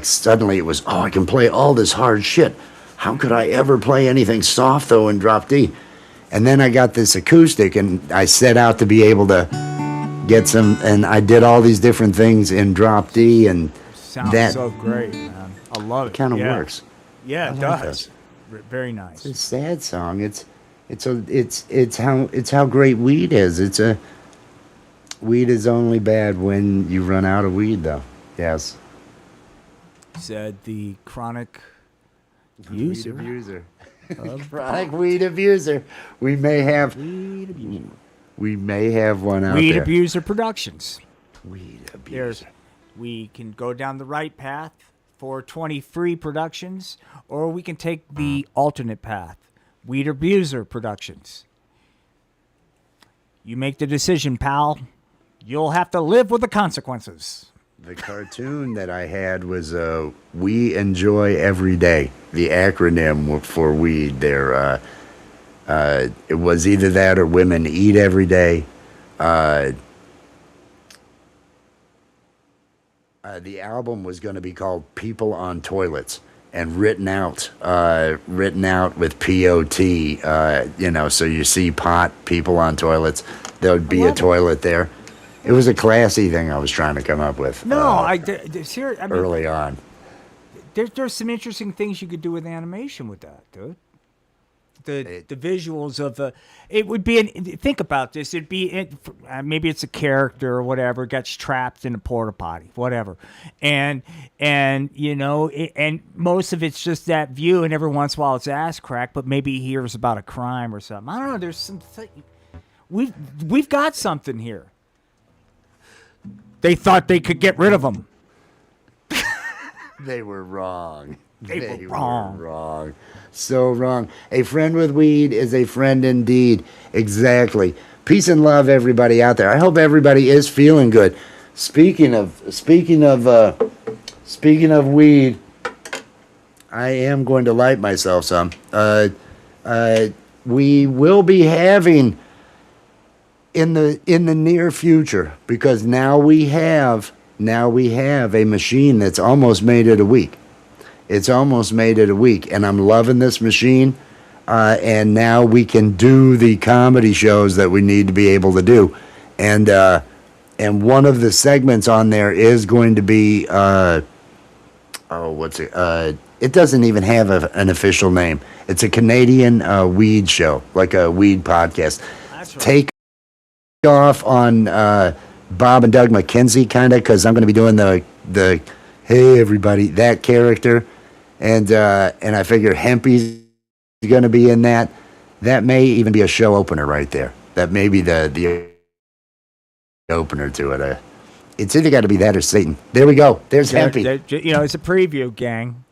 suddenly it was, oh, I can play all this hard shit. How could I ever play anything soft though in drop D? And then I got this acoustic, and I set out to be able to get some, and I did all these different things in drop D, and sounds that so great, man. I love it. Kind of works. Yeah, it does. Very nice. It's a sad song. It's how great weed is. Weed is only bad when you run out of weed, though. Yes. Said the chronic user. Weed abuser. Chronic weed abuser. We may have one out Weed there. Abuser Productions. Weed abuser. We can go down the right path, 420 Free Productions, or we can take the alternate path, Weed Abuser Productions. You make the decision, pal. You'll have to live with the consequences. The cartoon that I had was We Enjoy Every Day. The acronym for weed there. It was either that or Women Eat Every Day. The album was going to be called People on Toilets, and written out with P-O-T, so you see pot, people on toilets, there would be a toilet there. It was a classy thing I was trying to come up with. Early on. There's some interesting things you could do with animation with that, dude. The visuals of it would be think about this. It'd be maybe it's a character or whatever gets trapped in a porta potty, whatever, and and most of it's just that view, and every once in a while it's ass crack, but maybe he hears about a crime or something. I don't know. There's some we've got something here. They thought they could get rid of him. They were wrong. They were wrong. So wrong. A friend with weed is a friend indeed. Exactly. Peace and love, everybody out there. I hope everybody is feeling good. Speaking of weed, I am going to light myself some. We will be having in the near future, because now we have a machine that's almost made it a week. It's almost made it a week, and I'm loving this machine. And now we can do the comedy shows that we need to be able to do, and one of the segments on there is going to be what's it? It doesn't even have an official name. It's a Canadian weed show, like a weed podcast. That's right. Take off on Bob and Doug McKenzie, kind of, because I'm going to be doing the hey everybody, that character, and I figure Hippie's going to be in that. That may even be a show opener right there. That may be the opener to it. It's either got to be that or Satan. There we go. There's Hippie. It's a preview, gang.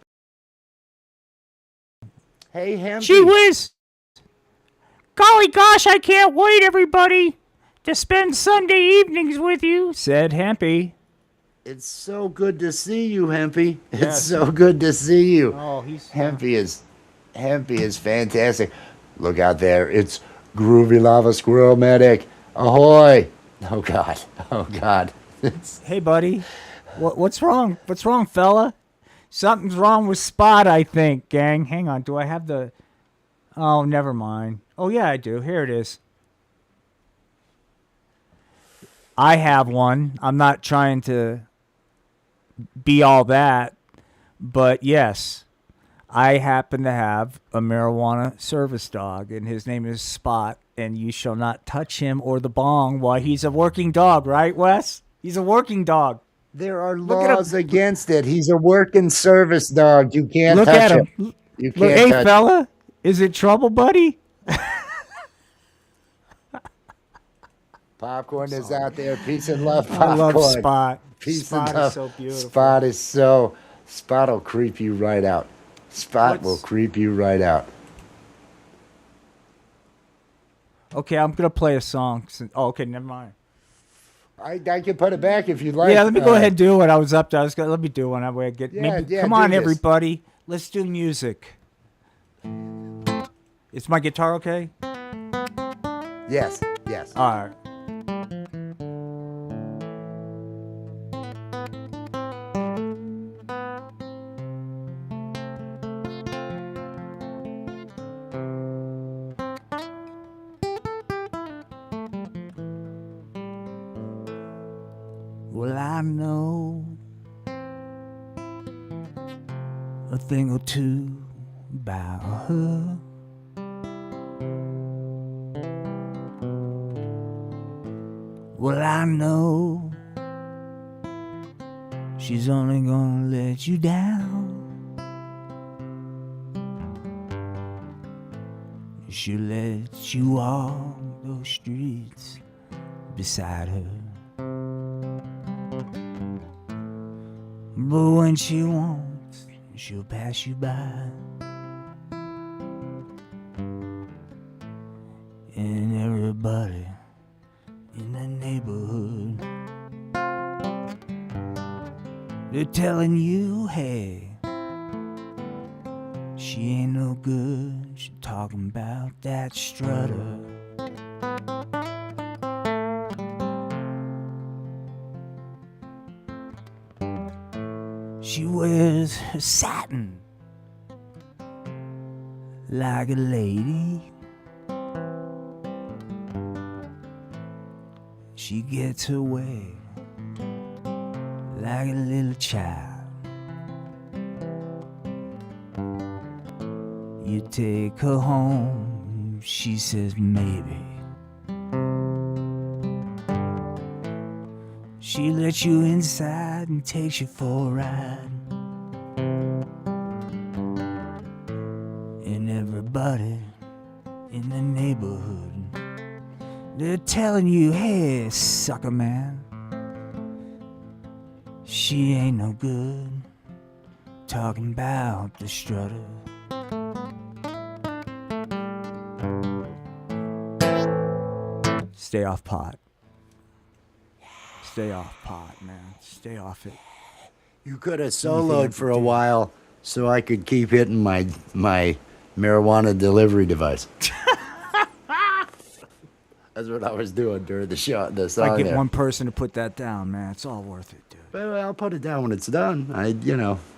Hey, Hippie. Gee whiz! Golly gosh, I can't wait, everybody, to spend Sunday evenings with you, said Hippie. It's so good to see you, Hippie. It's so good to see you. Oh, Hippie is fantastic. Look out there. It's Groovy Lava Squirrel Medic. Ahoy! Oh, God. Hey, buddy. What's wrong? What's wrong, fella? Something's wrong with Spot, I think, gang. Hang on. Do I have the... Oh, never mind. Oh, yeah, I do. Here it is. I have one. I'm not trying to be all that, but yes, I happen to have a marijuana service dog, and his name is Spot, and you shall not touch him or the bong while he's a working dog, right, Wes? He's a working dog. There are Look at him. laws against it. He's a working service dog. You can't Look touch at him. him. You Look, can't hey, touch him. fella. Is it trouble, buddy? Popcorn is out there. Peace and love, I popcorn. love Spot. Peace Spot and love. is so beautiful. Spot will creep you right out. Spot will creep you right out. Okay, I'm going to play a song. Oh, okay, never mind. I can put it back if you'd like. Yeah, let me go ahead and do what I was up to. Let me do one. That way I get. Come on, this. everybody. Let's do music. Is my guitar okay? Yes. All right. Well, I know a thing or two about her. Well, I know she's only gonna let you down. She'll let you walk those streets beside her. But when she wants, she'll pass you by. And everybody in the neighborhood, they're telling you, hey, she ain't no good. She's talking about that strutter. She wears her satin like a lady. She gets her way like a little child. You take her home, she says maybe. She lets you inside and takes you for a ride. And everybody in the neighborhood, they're telling you, hey, sucker man, she ain't no good. Talking about the strutter. Stay off pot. Stay off pot, man. Stay off it. You could have soloed for a while so I could keep hitting my marijuana delivery device. That's what I was doing during the song. I get one person to put that down, man. It's all worth it, dude. But I'll put it down when it's done.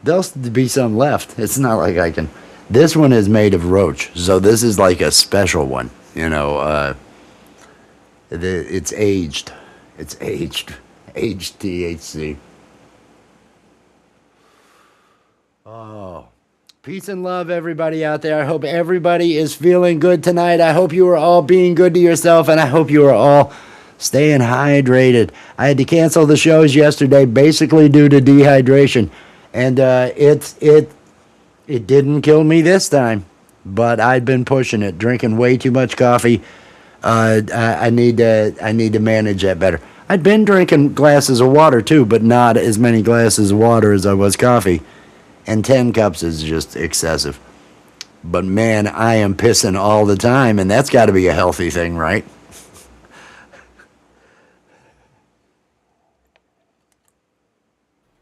There'll be some left. It's not like I can. This one is made of roach, so this is like a special one. It's aged. It's aged THC. Oh. Peace and love, everybody out there. I hope everybody is feeling good tonight. I hope you are all being good to yourself, and I hope you are all staying hydrated. I had to cancel the shows yesterday basically due to dehydration, and it didn't kill me this time, but I'd been pushing it, drinking way too much coffee. I need to manage that better. I'd been drinking glasses of water too, but not as many glasses of water as I was coffee. And 10 cups is just excessive. But man, I am pissing all the time, and that's got to be a healthy thing, right?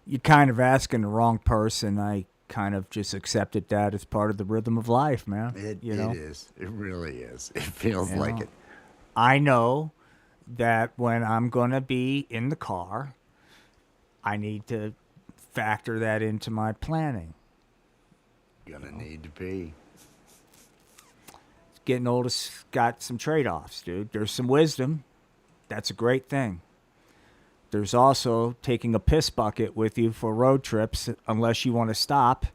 You're kind of asking the wrong person. I kind of just accepted that as part of the rhythm of life, man. It is. It really is. It feels like it. I know that when I'm going to be in the car, I need to factor that into my planning. Gonna need to be. Getting old has got some trade-offs, dude. There's some wisdom. That's a great thing. There's also taking a piss bucket with you for road trips unless you want to stop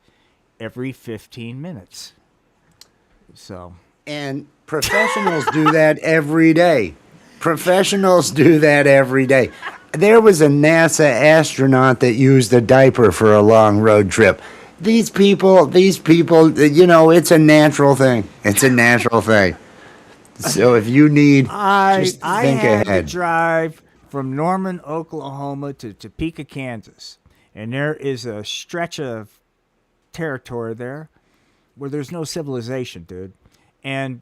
every 15 minutes. So. And professionals do that every day. Professionals do that every day. there was a NASA astronaut that used a diaper for a long road trip. These people, you know, it's a natural thing. It's a natural thing. So if you need, just I think had to ahead. drive from Norman, Oklahoma to Topeka, Kansas, and there is a stretch of territory there where there's no civilization, dude. And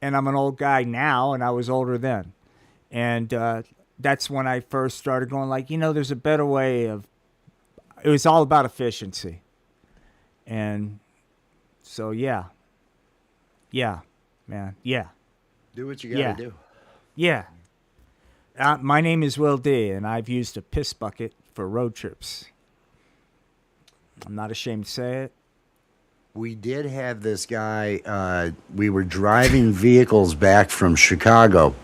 and I'm an old guy now, and I was older then, and that's when I first started going like, you know, there's a better way of. It was all about efficiency, and so yeah, man, yeah. Do what you gotta Yeah. do. Yeah. My name is Will D, and I've used a piss bucket for road trips. I'm not ashamed to say it. We did have this guy. We were driving vehicles back from Chicago.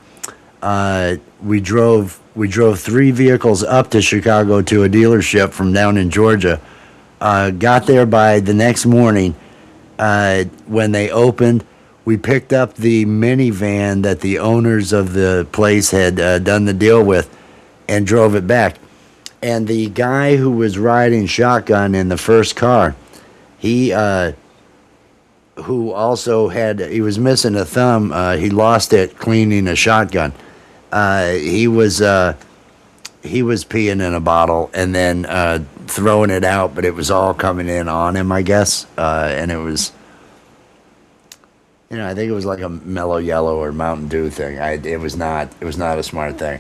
We drove 3 vehicles up to Chicago to a dealership from down in Georgia. Got there by the next morning. When they opened, we picked up the minivan that the owners of the place had done the deal with, and drove it back. And the guy who was riding shotgun in the first car, he who also he was missing a thumb. He lost it cleaning a shotgun. He was peeing in a bottle and then throwing it out, but it was all coming in on him, I guess. And it was, you know, I think it was like a Mellow Yellow or Mountain Dew thing. It was not a smart thing.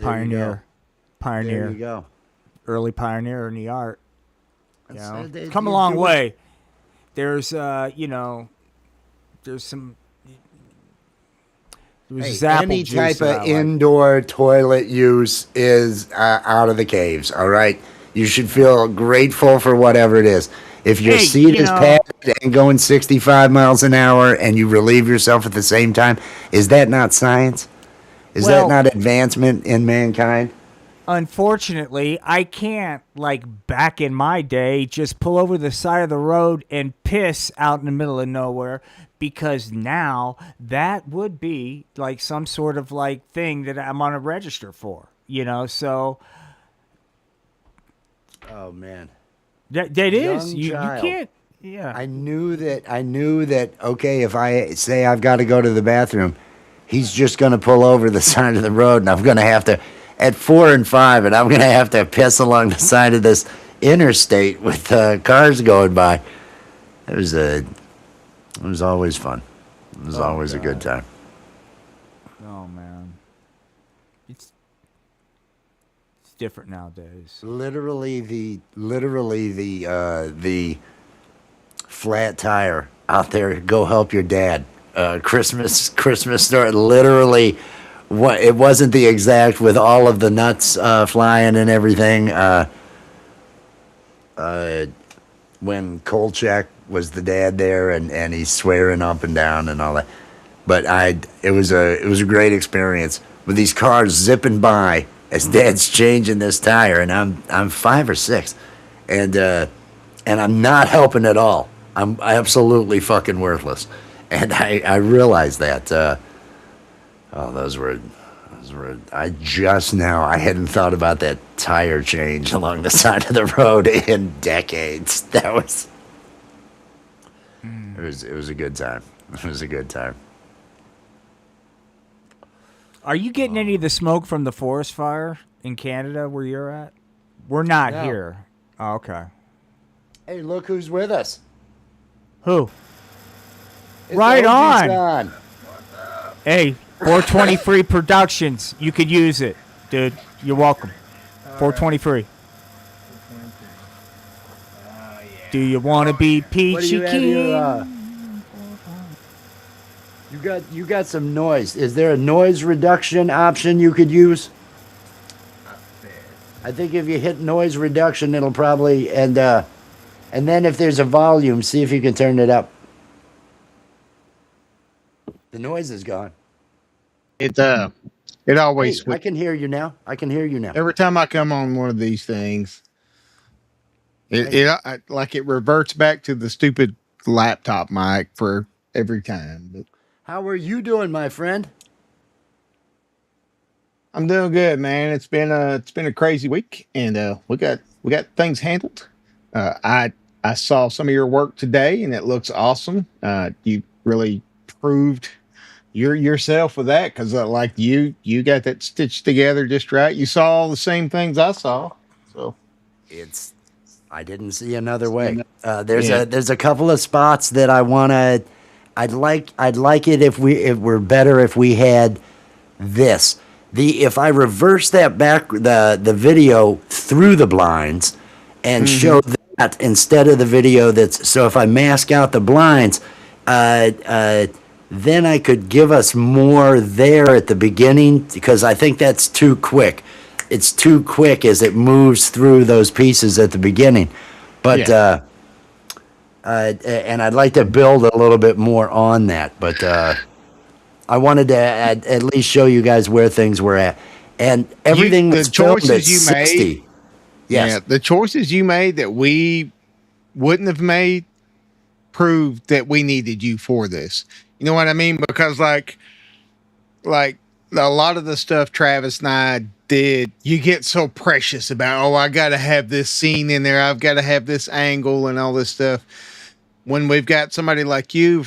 Pioneer. There you go. Early pioneer in the art. You That's- know, they- come a you long do it. way. There's, you know, there's some. There was Hey, apple any juice type that I of like. indoor toilet use is out of the caves. All right, you should feel grateful for whatever it is. If your Hey, seat you is know- padded and going 65 miles an hour and you relieve yourself at the same time, is that not science? Is Well- that not advancement in mankind? Unfortunately, I can't, like back in my day, just pull over the side of the road and piss out in the middle of nowhere, because now that would be like some sort of like thing that I'm on a register for, you know? So Oh man. that is, Young you child. can't, yeah. I knew that, okay, if I say I've got to go to the bathroom, he's just going to pull over the side of the road, and I'm going to have to, at 4 and 5, and I'm going to have to piss along the side of this interstate with cars going by. It was always fun. It was always a good time. Oh, man. It's different nowadays. Literally the flat tire out there. Go help your dad. Christmas story. Literally, it wasn't the exact with all of the nuts flying and everything. When Kolchak was the dad there, and he's swearing up and down and all that. But it was a great experience with these cars zipping by as Dad's changing this tire, and I'm 5 or 6, and I'm not helping at all. I'm absolutely fucking worthless, and I realized that. Those were. I hadn't thought about that tire change along the side of the road in decades. That was. It was a good time. It was a good time. Are you getting any of the smoke from the forest fire in Canada where you're at? We're not No. here. Oh, okay. Hey, look who's with us. Who? It's Right OG on. Scott. Hey, 423 Productions. You could use it, dude. You're welcome. 423. Do you want to be What do you Peachy have King? here? You got some noise. Is there a noise reduction option you could use? I think if you hit noise reduction, it'll probably and then if there's a volume, see if you can turn it up. The noise is gone. It Hey, always I can hear you now. every time I come on one of these things, like it reverts back to the stupid laptop mic for every time. But How are you doing, my friend? I'm doing good, man. It's been a crazy week, and we got things handled. I saw some of your work today, and it looks awesome. You really proved yourself with that because like you got that stitched together just right. You saw all the same things I saw, so It's I didn't see another way. and, yeah. There's a couple of spots that I wanna. I'd like it if we're better if we had this. If I reverse that back the video through the blinds and Hmm. show that instead of the video that's so if I mask out the blinds, uh, uh, then I could give us more there at the beginning because I think that's too quick. It's too quick as it moves through those pieces at the beginning, but. Yeah. And I'd like to build a little bit more on that, but I wanted to at least show you guys where things were at, and everything The was filmed at choices you made, 60. yeah, Yes, the choices you made that we wouldn't have made proved that we needed you for this. You know what I mean? Because like a lot of the stuff Travis and I did, you get so precious about, oh, I got to have this scene in there. I've got to have this angle and all this stuff. When we've got somebody like you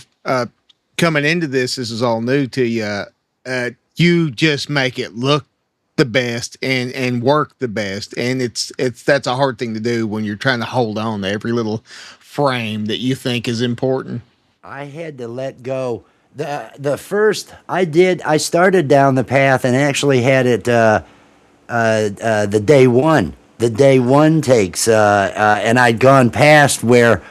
coming into this is all new to you. You just make it look the best and work the best, and it's that's a hard thing to do when you're trying to hold on to every little frame that you think is important. I had to let go. The first I did, I started down the path and actually had it the day one, takes, and I'd gone past where,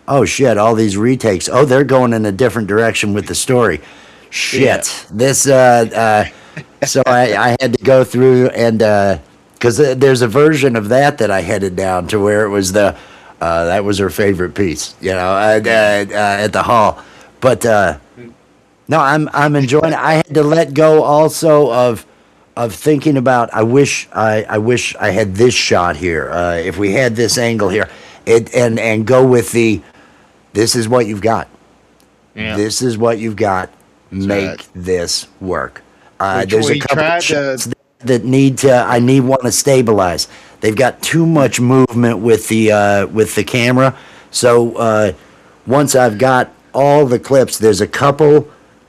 oh shit, all these retakes. Oh, they're going in a different direction with the story. Yeah. Shit, this. So I had to go through and because there's a version of that I headed down to where it was that was her favorite piece, at the hall. But no, I'm enjoying it. I had to let go also of thinking about. I wish I had this shot here. If we had this angle here, and go with the. This is what you've got. Yeah. This is what you've got. Make right. this work. Which There's a we couple tried of to. shots that need to. I need one to stabilize. They've got too much movement with the camera. So once I've got all the clips, there's a couple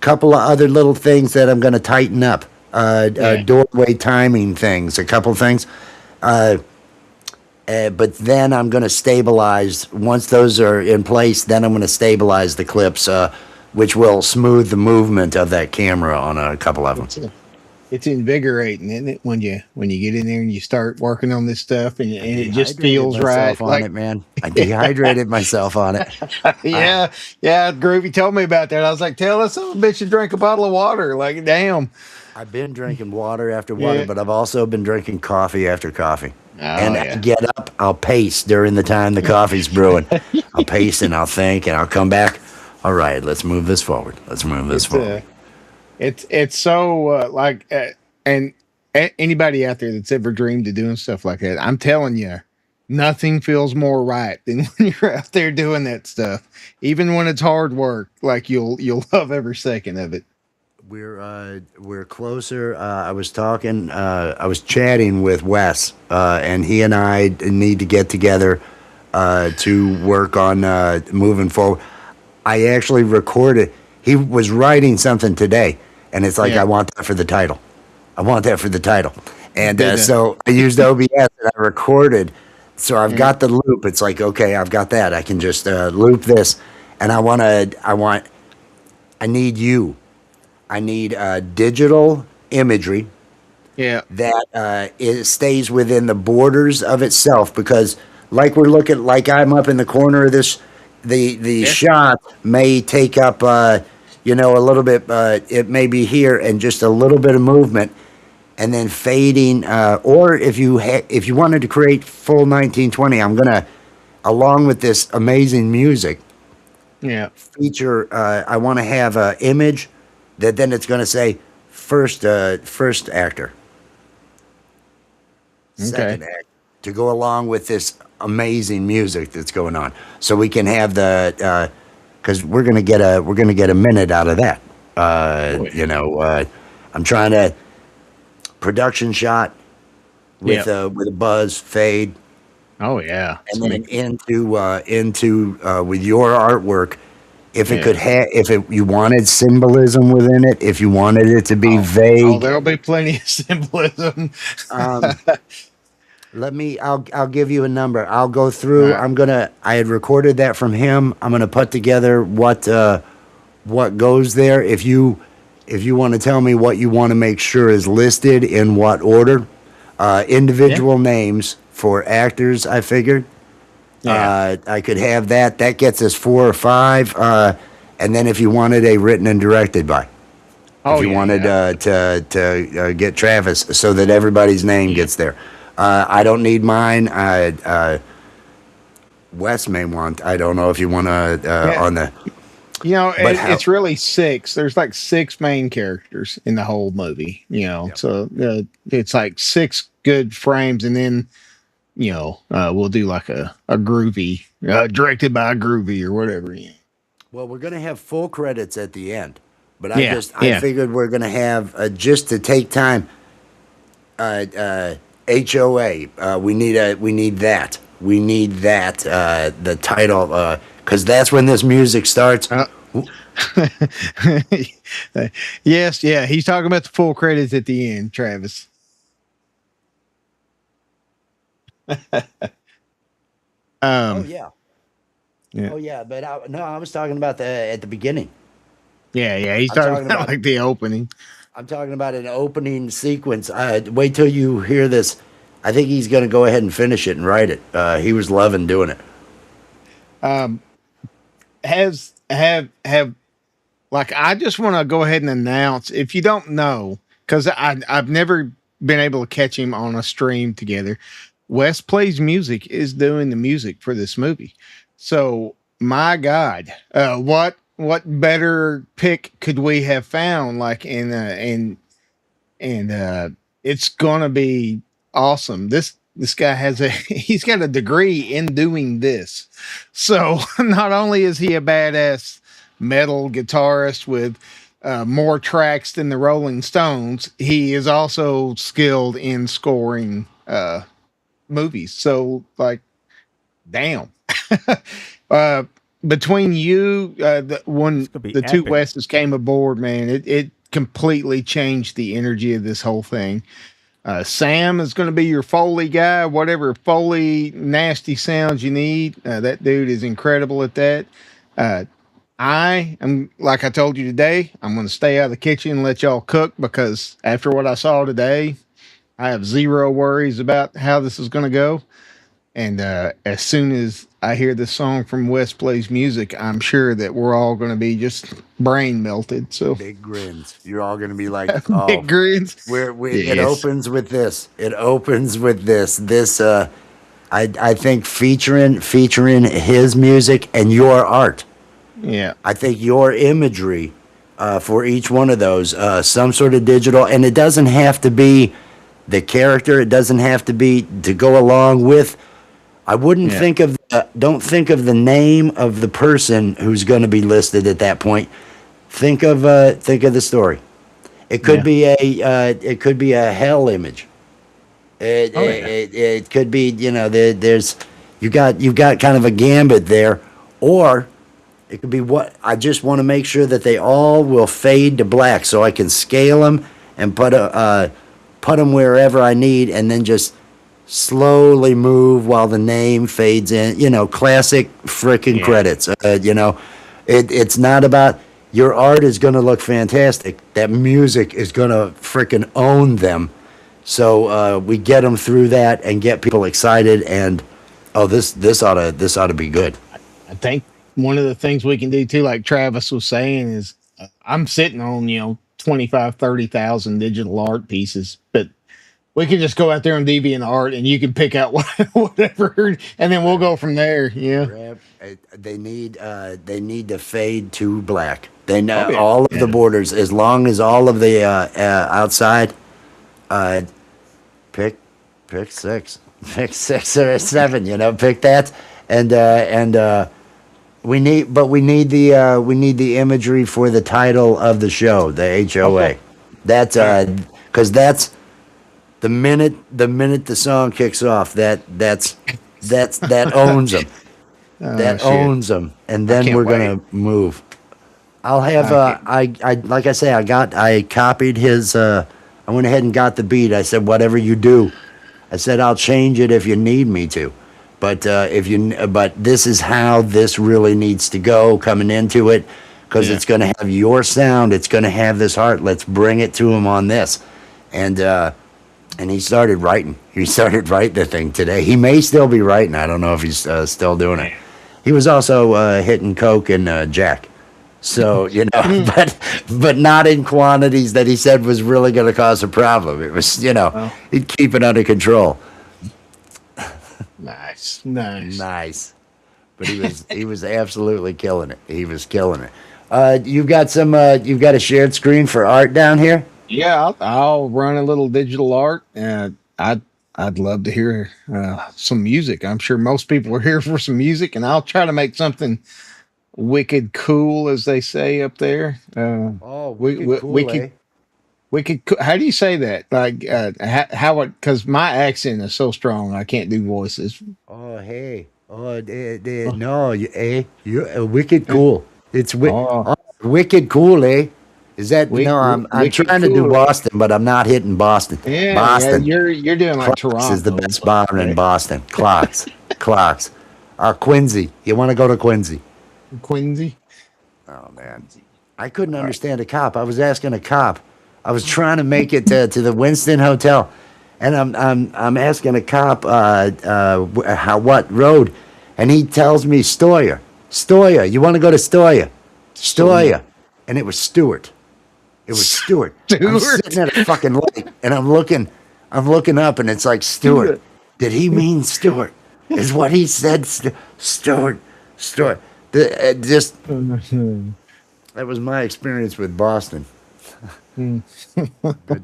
of other little things that I'm going to tighten up. Yeah. Doorway timing things, a couple things. But then I'm going to stabilize. Once those are in place, then I'm going to stabilize the clips, which will smooth the movement of that camera on a couple of them. It's invigorating, isn't it? When you get in there and you start working on this stuff, and it just Dehydrated feels right. myself on it, man. I dehydrated myself on it. Yeah, yeah. Groovy told me about that. I was like, tell us, some bitch, to drink a bottle of water. Like, damn. I've been drinking water after water, Yeah. but I've also been drinking coffee after coffee. Oh, And I yeah. get up, I'll pace during the time the coffee's brewing. I'll pace and I'll think and I'll come back. All right, let's move this forward. Let's move this It's forward. it's so and anybody out there that's ever dreamed of doing stuff like that, I'm telling you, nothing feels more right than when you're out there doing that stuff. Even when it's hard work, like you'll love every second of it. We're closer. I was chatting with Wes, and he and I need to get together to work on moving forward. I actually recorded. He was writing something today, and it's like Yeah. I want that for the title. I want that for the title, and Did that. so I used OBS and I recorded. So I've Yeah. got the loop. It's like okay, I've got that. I can just loop this, and I need you. I need digital imagery Yeah. that it stays within the borders of itself because, like like I'm up in the corner of this, the Yeah. shot may take up, a little bit. It may be here and just a little bit of movement, and then fading. Or if you wanted to create full 1920, I'm gonna, along with this amazing music, Yeah. feature. I want to have an image that then it's going to say first actor, second actor, to go along with this amazing music that's going on. So we can have the because we're gonna get a minute out of that. Oh, yeah. I'm trying to production shot with a buzz fade, Oh yeah. and then into with your artwork. If it Yeah. could have, you wanted symbolism within it, if you wanted it to be Oh, vague, there'll be plenty of symbolism. um, I'll give you a number. I'll go All through. right. I had recorded that from him. I'm gonna put together what goes there. If you want to tell me what you want to make sure is listed in what order, Yeah. individual names for actors, I figured. Yeah. I could have that. That gets us 4 or 5. And then if you wanted a written and directed by, if Oh you yeah. wanted Yeah. to get Travis so that everybody's name gets there. I don't need mine. Wes may want. I don't know if you want to Yeah. on the. But how? It's really 6. There's like 6 main characters in the whole movie. Yep. So it's like 6 good frames, and then we'll do like a groovy, directed by a groovy or whatever. Well, we're gonna have full credits at the end, but Yeah. I Yeah. figured we're gonna have just to take time. HOA. We need that. We need that. The title, because that's when this music starts. Yes. Yeah. He's talking about the full credits at the end, Travis. Oh Um. yeah. Yeah. Oh yeah. But I was talking about the at the beginning. Yeah. Yeah. He's I'm talking talking about about like the opening. I'm talking about an opening sequence. Wait till you hear this. I think he's gonna go ahead and finish it and write it. He was loving doing it. Um. Has have like I just want to go ahead and announce, if you don't know, because I've never been able to catch him on a stream together. Wes Plays Music is doing the music for this movie. So my God, what better pick could we have found? Like it's gonna be awesome. This guy has he's got a degree in doing this. So not only is he a badass metal guitarist with more tracks than the Rolling Stones, he is also skilled in scoring movies. So like, damn. uh, Between you, when gonna be the two epic. Wesses came aboard, man, it completely changed the energy of this whole thing. Sam is going to be your Foley guy, whatever Foley nasty sounds you need. That dude is incredible at that. Uh, I am, like I told you today, I'm going to stay out of the kitchen and let y'all cook, because after what I saw today, I have zero worries about how this is going to go. And as soon as I hear this song from Wes Plays Music, I'm sure that we're all going to be just brain melted. So Big grins. You're all gonna be like, oh, big grins. it Yes. opens with this. It opens with this. I think featuring his music and your art. Yeah. I think your imagery for each one of those, some sort of digital, and it doesn't have to be the character. It doesn't have to be to go along with. I wouldn't Yeah. don't think of the name of the person who's going to be listed at that point. Think of the story. It could Yeah. be a hell image. Oh, yeah. It could be, there's you've got kind of a gambit there, or it could be what I just want to make sure that they all will fade to black, so I can scale them and put them wherever I need, and then just slowly move while the name fades in. Classic freaking Yeah. credits. It's not about your art is going to look fantastic. That music is going to freaking own them. So we get them through that and get people excited, and this ought to be good. I think one of the things we can do too, like Travis was saying, is I'm sitting on, 25, 30,000 digital art pieces, but we can just go out there on DeviantArt and you can pick out whatever, and then we'll go from there. Yeah. Grab- They need to fade to black. They know Oh, yeah. all of the Yeah. borders, as long as all of the outside. Uh, pick 6, pick 6 or 7. Pick that, and we need the imagery for the title of the show, the HOA. Okay. That's because that's the minute the song kicks off. That owns them. Oh, That shit. owns them, and then can't we're gonna move. I'll have I like I say I copied his. I went ahead and got the beat. I said whatever you do, I said I'll change it if you need me to. But but this is how this really needs to go coming into it, because it's going to have your sound. It's going to have this heart. Let's bring it to him on this, and he started writing. He started writing the thing today. He may still be writing. I don't know if he's still doing it. He was also hitting coke and Jack, so but not in quantities that he said was really going to cause a problem. It was he'd keep it under control. Nice. But he was absolutely killing it. He was killing it. You've got a shared screen for art down here? Yeah, I'll run a little digital art, and I'd love to hear some music. I'm sure most people are here for some music, and I'll try to make something wicked cool, as they say up there. Wicked. How do you say that? Like how it? Because my accent is so strong, I can't do voices. Oh hey, no, you're wicked cool. It's wicked cool, eh? Is that no? I'm trying to do Boston, but I'm not hitting Boston. Yeah, Boston. Yeah, you're doing like Clark's Toronto. is the best bar in Boston. Clark's. Quincy. You want to go to Quincy? Quincy. Oh man, I couldn't understand a cop. I was asking a cop. I was trying to make it to the Winston Hotel, and I'm asking a cop what road, and he tells me Stoyer. You want to go to Stoyer, and it was Stewart. It was Stewart. I'm sitting at a fucking light, and I'm looking up, and it's like Stewart. Did he mean Stewart? Is what he said, Stewart. That was my experience with Boston. Good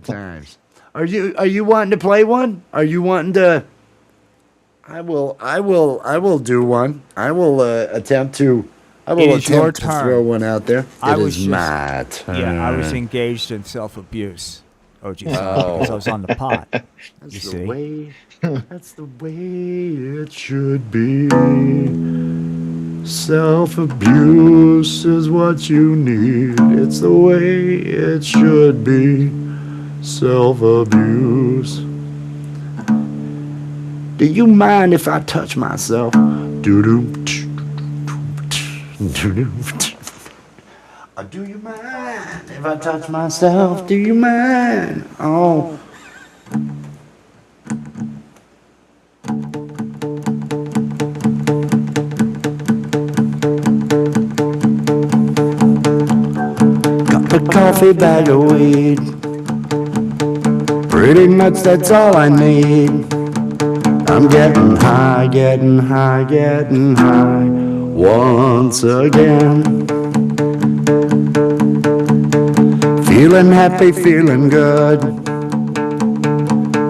times. Are you wanting to play one? Are you wanting to? I will do one. I will attempt to. I will attempt to throw one out there. It is my turn. Yeah, I was engaged in self-abuse. Because I was on the pot. That's the way it should be. Self-abuse is what you need. It's the way it should be. Self-abuse. Do you mind if I touch myself? Do-do. Do you mind if I touch myself? Do you mind? Oh. Coffee, bag of weed. Pretty much that's all I need. I'm getting high once again. Feeling happy, feeling good.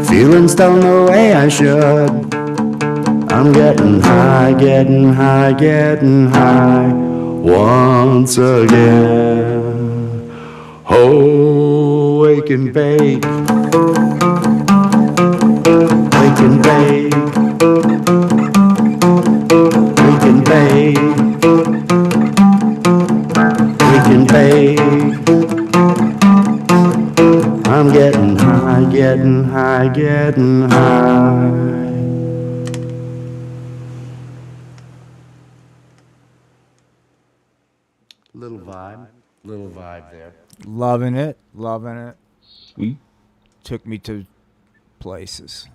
Feeling stoned the way I should. I'm getting high once again. Oh, wake and bake. Wake and bake. Wake and bake. Wake and bake. I'm getting high. Little vibe there. Loving it. Sweet. Took me to places.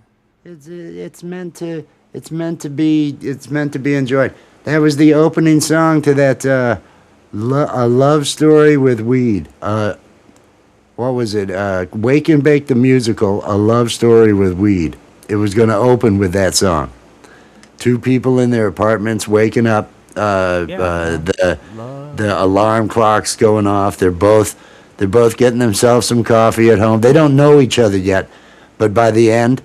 It's meant to be enjoyed. That was the opening song to that a love story with weed. What was it? Wake and Bake the Musical, A Love Story with Weed. It was going to open with that song. Two people in their apartments waking up. The alarm clock's going off. They're both getting themselves some coffee at home. They don't know each other yet, but by the end,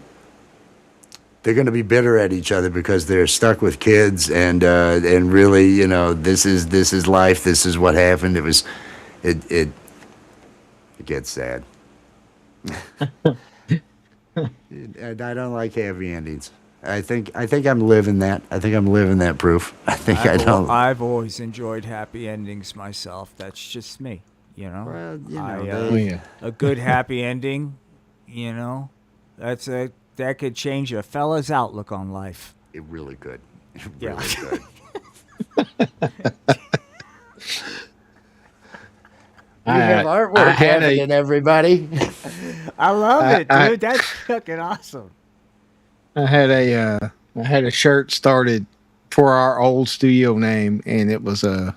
they're going to be bitter at each other because they're stuck with kids, and really, this is life. This is what happened. It gets sad. And I don't like happy endings. I think I'm living that. I think I'm living that proof. I've always enjoyed happy endings myself. That's just me, Well, a good happy ending, that could change a fella's outlook on life. It really could. It Yeah. really could. We have artwork happening, everybody. I love it, dude. That's fucking awesome. I had a shirt started for our old studio name, and it was a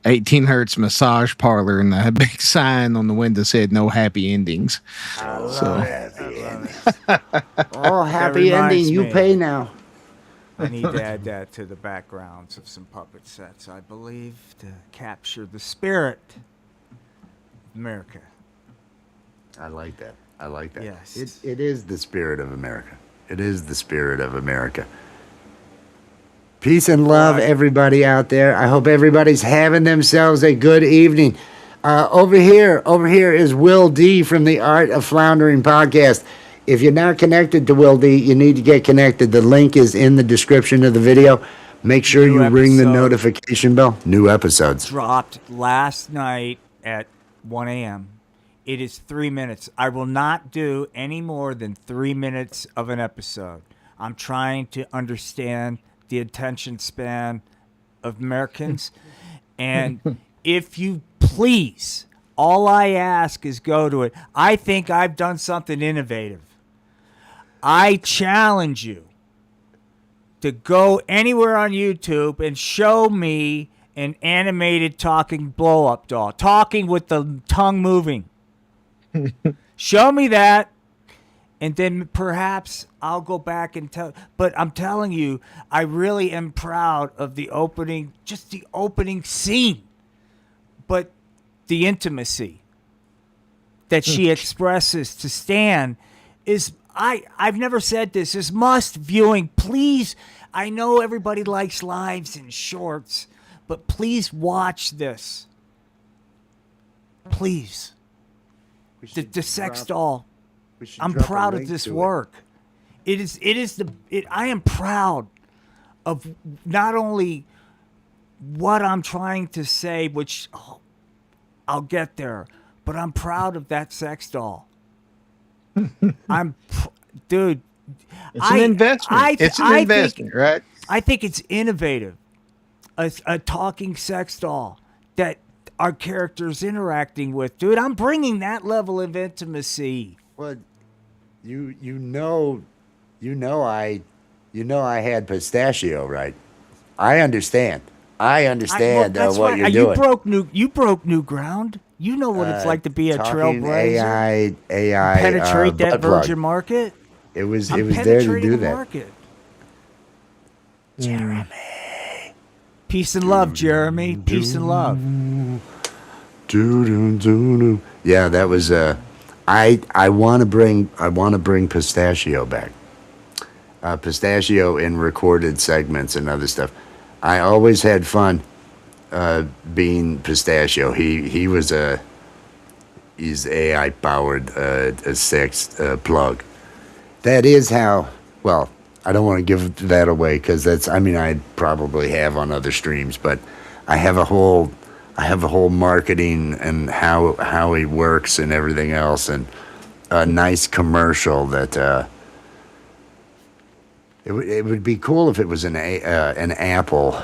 18 hertz massage parlor, and a big sign on the window said "No happy endings." I love it. Oh, happy ending! You pay now. I need to add that to the backgrounds of some puppet sets, I believe, to capture the spirit of America. I like that. Yes. It is the spirit of America. It is the spirit of America. Peace and love, everybody out there. I hope everybody's having themselves a good evening. Over here is Will D from the Art of Floundering podcast. If you're not connected to Will D, you need to get connected. The link is in the description of the video. Make sure you ring the notification bell. New episodes. Dropped last night at 1 a.m. It is 3 minutes. I will not do any more than 3 minutes of an episode. I'm trying to understand the attention span of Americans. And if you please, all I ask is go to it. I think I've done something innovative. I challenge you to go anywhere on YouTube and show me an animated talking blow-up doll, talking with the tongue moving. Show me that, and then perhaps I'll go back and tell. But I'm telling you, I really am proud of the opening scene, but the intimacy that she expresses to Stan is, I've never said this, is must viewing. Please, I know everybody likes lives and shorts, but please watch this. Please. The sex doll. I'm proud of this work. I am proud of not only what I'm trying to say, which I'll get there, but I'm proud of that sex doll. Dude. It's an investment. It's an investment, right? I think it's innovative. A talking sex doll that our characters interacting with. Dude, I'm bringing that level of intimacy. Well, you know I had pistachio, right? I understand what you're doing. You broke new ground. You know what it's like to be a trailblazer. AI penetrate that virgin plug. market. It was there to do that. Market. Jeremy. Peace and love, Jeremy. Peace and love. Yeah, that was I want to bring pistachio back. Pistachio in recorded segments and other stuff. I always had fun being pistachio. He's AI powered a sex plug. That is how. Well, I don't want to give that away because I probably have on other streams, but I have a whole marketing and how he works and everything else, and a nice commercial that it would be cool if it was an Apple,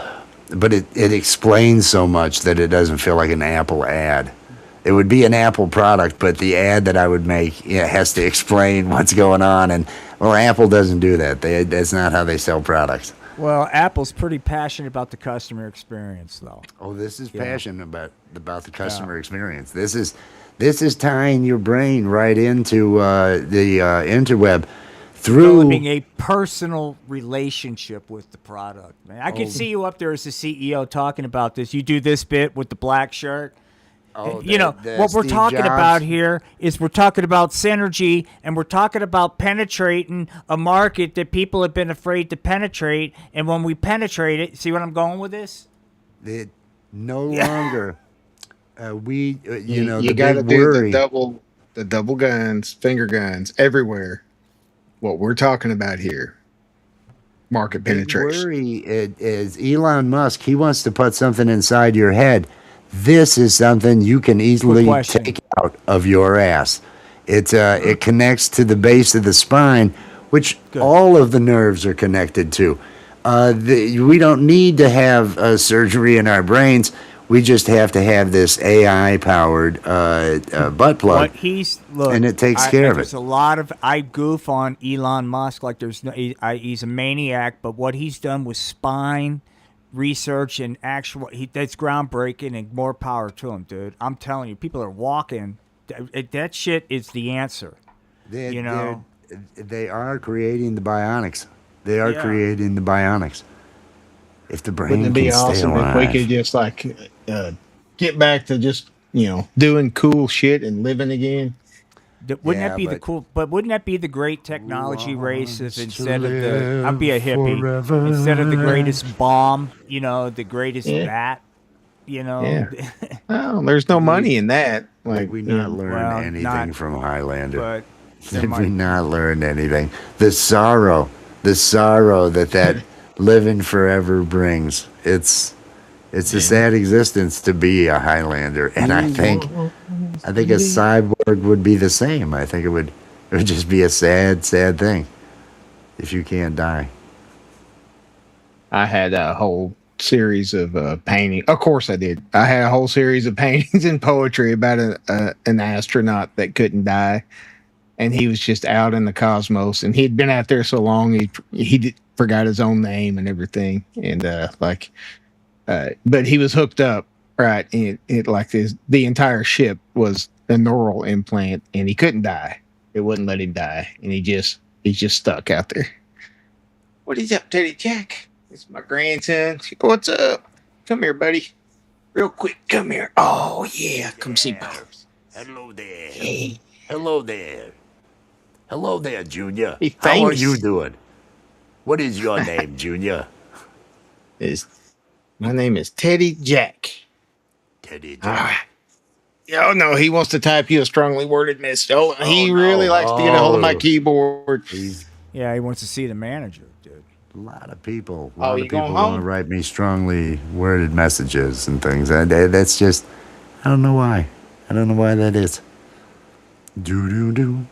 but it explains so much that it doesn't feel like an Apple ad. It would be an Apple product, but the ad that I would make has to explain what's going on, and well, Apple doesn't do that. That's not how they sell products. Well, Apple's pretty passionate about the customer experience, though. Oh, this is passionate about the customer experience. This is tying your brain right into the interweb through developing a personal relationship with the product. Man, I could see you up there as the CEO talking about this. You do this bit with the black shirt. Oh, what we're Steve talking Jobs. about here is we're talking about synergy, and we're talking about penetrating a market that people have been afraid to penetrate. And when we penetrate it, see what I'm going with this? It no longer. You the got to big do worry. the double guns, finger guns everywhere. What we're talking about here, market Big penetration. worry is Elon Musk. He wants to put something inside your head. This is something you can easily question. take out of your ass. It connects to the base of the spine, which Good. all of the nerves are connected to. We don't need to have surgery in our brains. We just have to have this AI-powered butt plug, and it takes care of There's it. a lot of I goof on Elon Musk like there's no. He's a maniac, but what he's done with spine research and that's groundbreaking, and more power to him, dude. I'm telling you, people are walking. That shit is the answer. They are creating the bionics. They are creating the bionics. If the brain Wouldn't it be can stay awesome alive. if we could just get back to just doing cool shit and living again? Wouldn't that be the cool? But wouldn't that be the great technology race if instead of the I'd be a hippie forever. instead of the greatest bomb, the greatest bat, Yeah. Oh, there's no money in that. Like we not learn well, anything not- from Highlander. but Did we not learn anything? The sorrow that living forever brings. It's a sad existence to be a Highlander, and I think a cyborg would be the same. I think it would just be a sad thing if you can't die. I had a whole series of painting. Of course, I did. I had a whole series of paintings and poetry about an astronaut that couldn't die, and he was just out in the cosmos. And he'd been out there so long, he forgot his own name and everything. And but he was hooked up, right? And the entire ship was a neural implant, and he couldn't die. It wouldn't let him die, and he's just stuck out there. What is up, Teddy Jack? It's my grandson. What's up? Come here, buddy. Real quick, come here. Oh, yeah. Come see Pops. Hello there. Hey. Hello there. Hello there, Junior. Hey, How are famous. you doing? What is your name, Junior? My name is Teddy Jack. Teddy. All right. Oh, no, he wants to type you a strongly worded message. He really likes to get a hold of my keyboard. yeah, he wants to see the manager, dude. A lot of people. A Oh, lot you of people going want to home? write me strongly worded messages and things. That's just, I don't know why. I don't know why that is. Do do do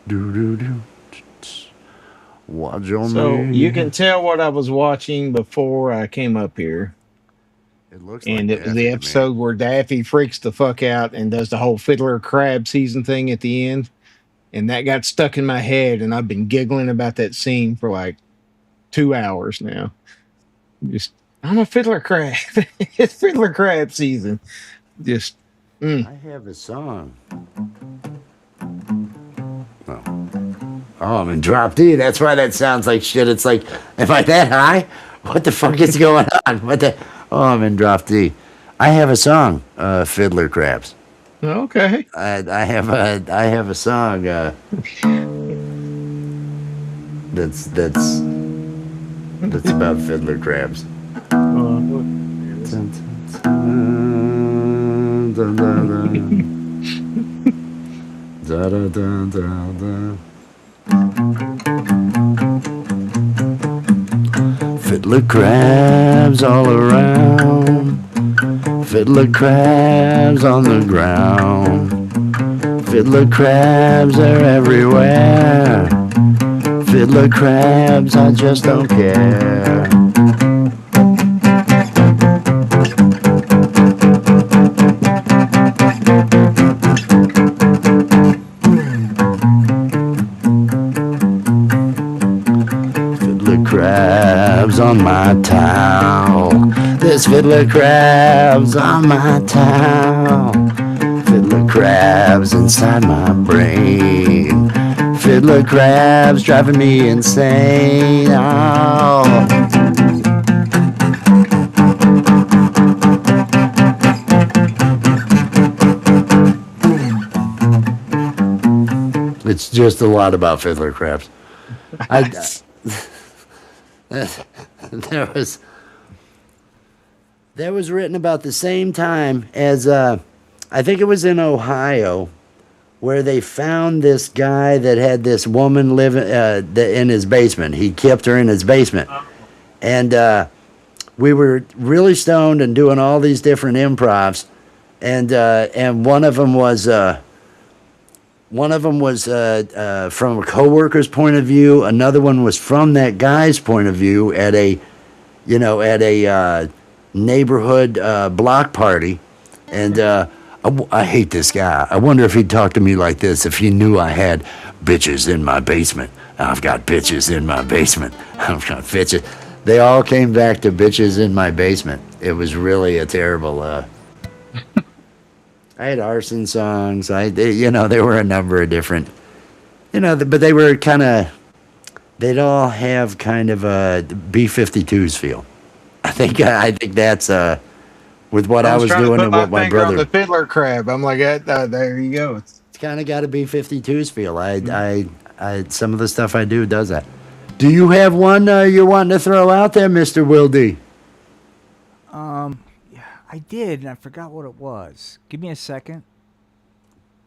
do do do. Watch on So me. you can tell what I was watching before I came up here. It looks And like it was Daffy the to me. episode where Daffy freaks the fuck out and does the whole Fiddler Crab season thing at the end. And that got stuck in my head, and I've been giggling about that scene for like 2 hours now. I'm a Fiddler Crab. It's Fiddler Crab season. I have a song. Oh, I'm in drop D. That's why that sounds like shit. It's like, am I that high? What the fuck is going on? Oh, I'm in drop D. I have a song, Fiddler Crabs. Okay. I have a song that's about fiddler crabs. Fiddler crabs all around. Fiddler crabs on the ground. Fiddler crabs are everywhere. Fiddler crabs, I just don't care. Fiddler crabs on my towel. There's fiddler crabs on my towel. Fiddler crabs inside my brain. Fiddler crabs driving me insane. Oh. It's just a lot about fiddler crabs. Nice. There was written about the same time as I think it was in Ohio, where they found this guy that had this woman living in his basement. He kept her in his basement, and we were really stoned and doing all these different improvs, and one of them was from a coworker's point of view. Another one was from that guy's point of view at a neighborhood block party, and I hate this guy. I wonder if he'd talk to me like this if he knew I had bitches in my basement. I've got bitches in my basement. I've got bitches. They all came back to bitches in my basement. It was really a terrible. I had arson songs. There were a number of different, but they were kind of. They'd all have kind of a B-52s feel. I think that's with what I was doing and what my brother. On the fiddler crab, I'm like, there you go. It's kind of got a B-52s feel. I some of the stuff I do does that. Do you have one you're wanting to throw out there, Mr. Will D? Yeah, I did, and I forgot what it was. Give me a second.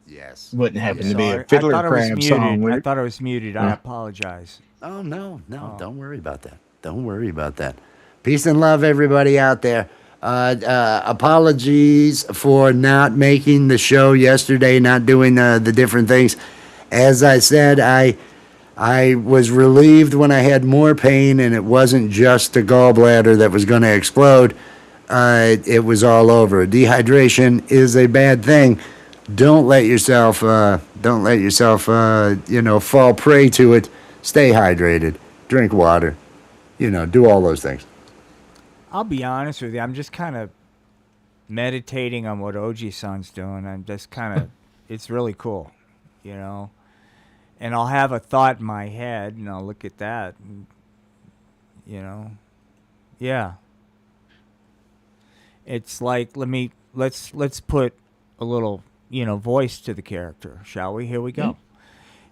Yes. Wouldn't happen to be Sorry. a fiddler I thought crab it was muted. song. I thought it was muted. I apologize. Oh, no. Don't worry about that. Don't worry about that. Peace and love, everybody out there. Apologies for not making the show yesterday, not doing the different things. As I said, I was relieved when I had more pain, and it wasn't just the gallbladder that was going to explode. It was all over. Dehydration is a bad thing. Don't let yourself fall prey to it. Stay hydrated. Drink water. Do all those things. I'll be honest with you. I'm just kind of meditating on what OG-san's doing. I'm just kind of, it's really cool, And I'll have a thought in my head, and I'll look at that, and, yeah. It's like let's put a little voice to the character, shall we? Here we go.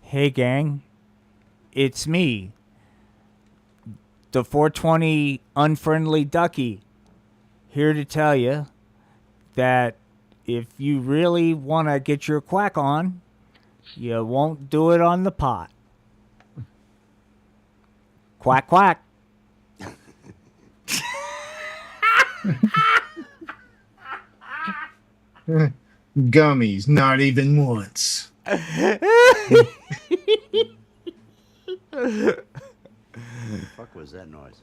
Hey gang, it's me, the 420 unfriendly ducky, here to tell you that if you really want to get your quack on, you won't do it on the pot. Quack, quack. Gummies, not even once. What the fuck was that noise?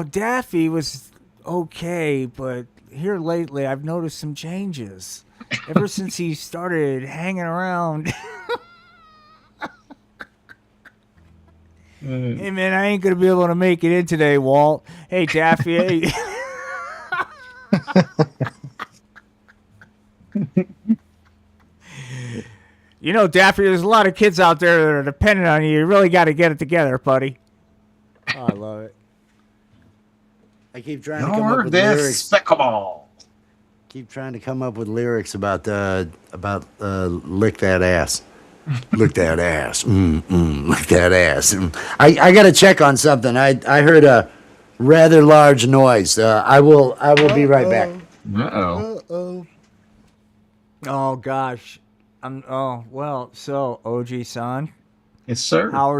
Daffy was okay, but here lately I've noticed some changes. Ever since he started hanging around. Hey, man, I ain't going to be able to make it in today, Walt. Hey, Daffy. Hey. Daffy, there's a lot of kids out there that are dependent on you. You really got to get it together, buddy. Oh, I love it. I keep trying to come up with lyrics. Keep trying to come up with lyrics about lick that ass. Look that ass. Look that ass. I got to check on something. I heard a rather large noise. I will be right back. Uh-oh. Oh gosh. So OG-san. Yes, sir. How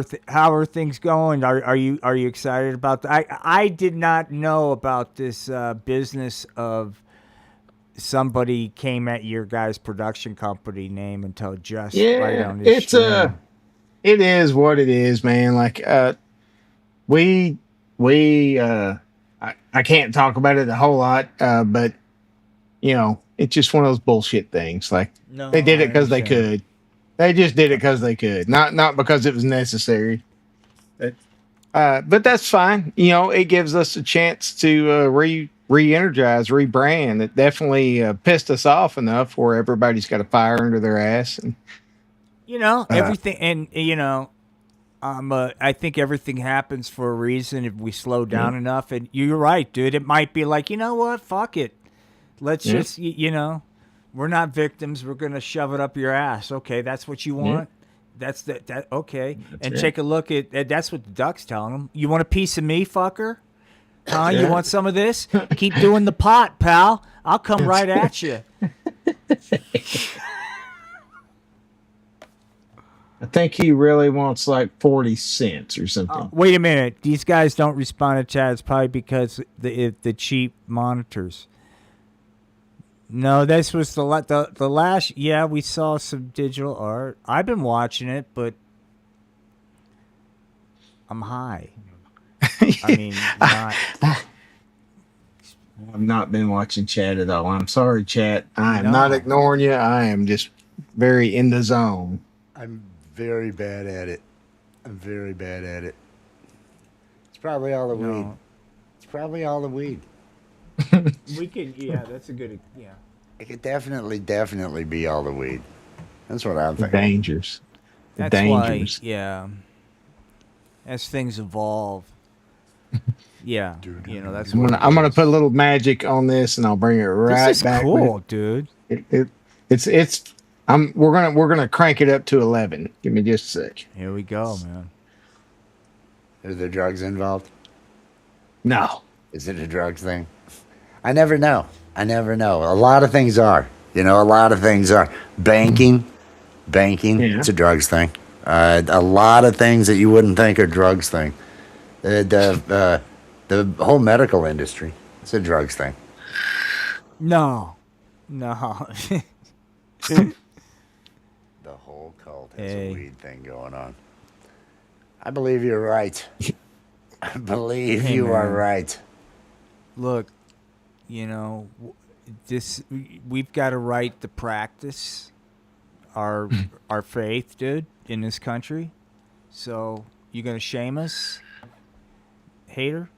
are things going? Are you excited about that? I did not know about this business of somebody came at your guys' production company name until just right on this stream. It is what it is, man. Like I can't talk about it a whole lot, but it's just one of those bullshit things. Like they did it because they could. They just did it because they could, not because it was necessary. But that's fine. It gives us a chance to re-energize, rebrand. It definitely pissed us off enough where everybody's got a fire under their ass. And everything, and I think everything happens for a reason if we slow down enough. And you're right, dude. It might be like, what? Fuck it. Let's just, we're not victims. We're going to shove it up your ass. Okay, that's what you want? That's that. Okay, and it. take a look at. That's what the duck's telling him. You want a piece of me, fucker? Huh? You want some of this? Keep doing the pot, pal. I'll come right at you. I think he really wants like 40 cents or something. Wait a minute. These guys don't respond to chat. It's probably because the cheap monitors. No, this was the last. Yeah, we saw some digital art. I've been watching it, but I'm high. I mean, not. I've not been watching chat at all. I'm sorry, chat. I am not ignoring you. I am just very in the zone. I'm very bad at it. I'm very bad at it. It's probably all the weed. It's probably all the weed. We can. Yeah, that's a good. Yeah. It could definitely be all the weed. That's what I'm The thinking. dangers. The That's dangers. why. Yeah. As things evolve. Yeah. You know that's. I'm gonna put a little magic on this, and I'll bring it right This is back. cool, dude. It's. We're gonna crank it up to 11. Give me just a sec. Here we go, man. Is there drugs involved? No. Is it a drugs thing? I never know. A lot of things are. A lot of things are. Banking. Yeah. It's a drugs thing. A lot of things that you wouldn't think are drugs thing. The whole medical industry. It's a drugs thing. No. The whole cult has Hey. a weed thing going on. I believe you're right. I believe Hey, you are man. right. Look, we've got a right to practice our faith, dude, in this country. So you gonna shame us, hater?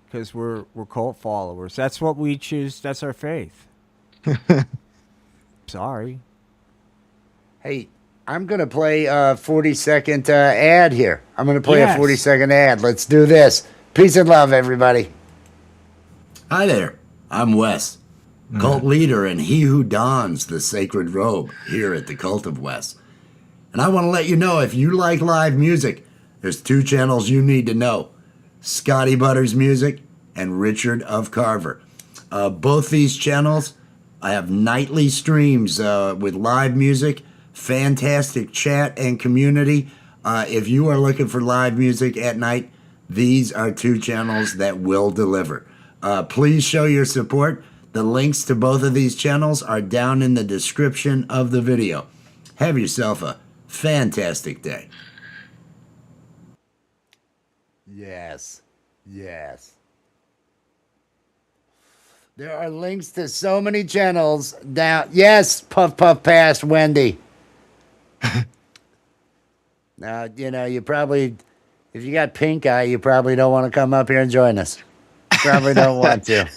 Because we're cult followers. That's what we choose. That's our faith. Sorry. Hey, I'm going to play a 40-second ad here. I'm going to play Yes. a 40-second ad. Let's do this. Peace and love, everybody. Hi there. I'm Wes, cult leader and he who dons the sacred robe here at the Cult of Wes. And I want to let you know, if you like live music, there's 2 channels you need to know. Scotty Butters Music and Richard of Carver. Both these channels, I have nightly streams with live music, fantastic chat and community. If you are looking for live music at night, these are 2 channels that will deliver. Please show your support. The links to both of these channels are down in the description of the video. Have yourself a fantastic day. Yes. There are links to so many channels down. Yes, puff past Wendy. Now, you probably, if you got pink eye, you probably don't want to come up here and join us. Probably don't want to.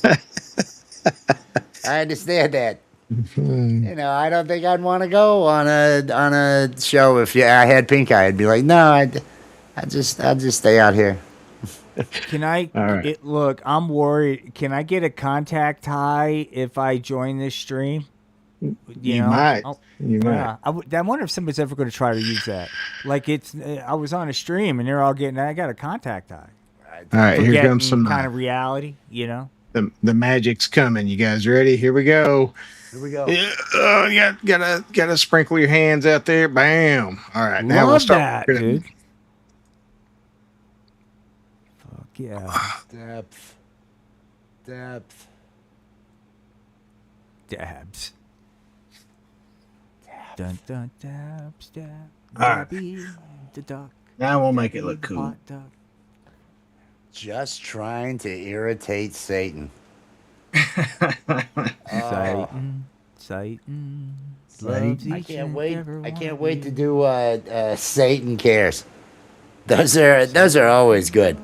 I understand that. I don't think I'd want to go on a show if I had pink eye. I'd be like, no, I'll just stay out here. Can I All right. look? I'm worried. Can I get a contact high if I join this stream? You might. Oh, You might. yeah. I wonder if somebody's ever going to try to use that. Like I was on a stream and they're all getting. I got a contact high. All right, here Forgetting comes some. kind of reality. The magic's coming. You guys ready? Here we go. Here we go. Yeah, you gotta sprinkle your hands out there. Bam. All right, now we'll Love start. that, working. dude. Fuck yeah. Depth. Dabs. Dun dun dabs dab. All right. Dabby, the duck. Now we'll make it look the cool. hot duck. Just trying to irritate Satan. Satan. Loves I can't wait. I can't wait to do Satan Cares. Those are always good.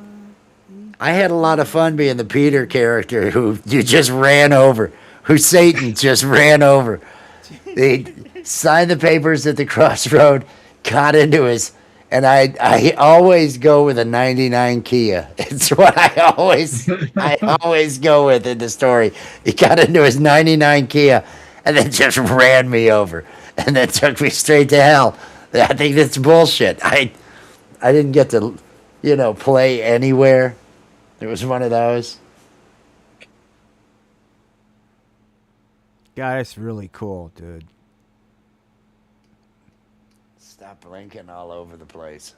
I had a lot of fun being the Peter character who you just ran over, who Satan just ran over. They signed the papers at the crossroad, got into his, and I always go with a 99 Kia. It's what I always go with in the story. He got into his 99 Kia and then just ran me over and then took me straight to hell. I think that's bullshit. I didn't get to, play anywhere. It was one of those. God, that's really cool, dude. Stop blinking all over the place.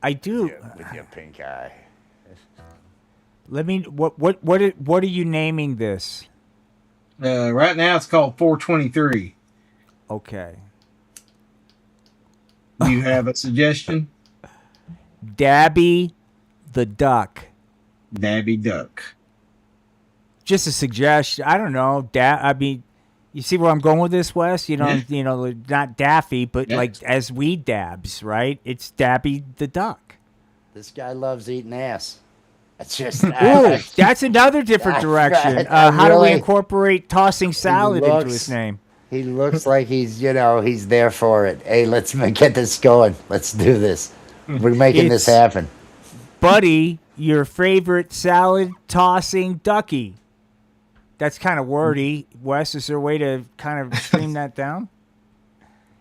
I do. With your pink eye. Let me. What are you naming this? Right now it's called 423. Okay. Do you have a suggestion? Dabby the Duck. Dabby Duck. Just a suggestion. I don't know. I mean, you see where I'm going with this, Wes? Yeah. Not Daffy, but Yes. like as we dabs, right? It's Dabby the Duck. This guy loves eating ass. It's just. Ooh, that's another different direction. How do we really- incorporate tossing salad into looks- his name? He looks like he's there for it. Hey, let's get this going. Let's do this. We're making this It's- happen. Buddy, your favorite salad tossing ducky. That's kind of wordy. Wes, is there a way to kind of stream that down?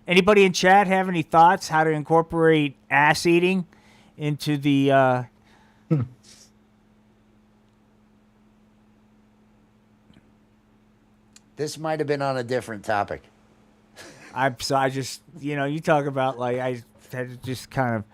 Anybody in chat have any thoughts how to incorporate ass eating into the This might have been on a different topic. I just you talk about like I had to just kind of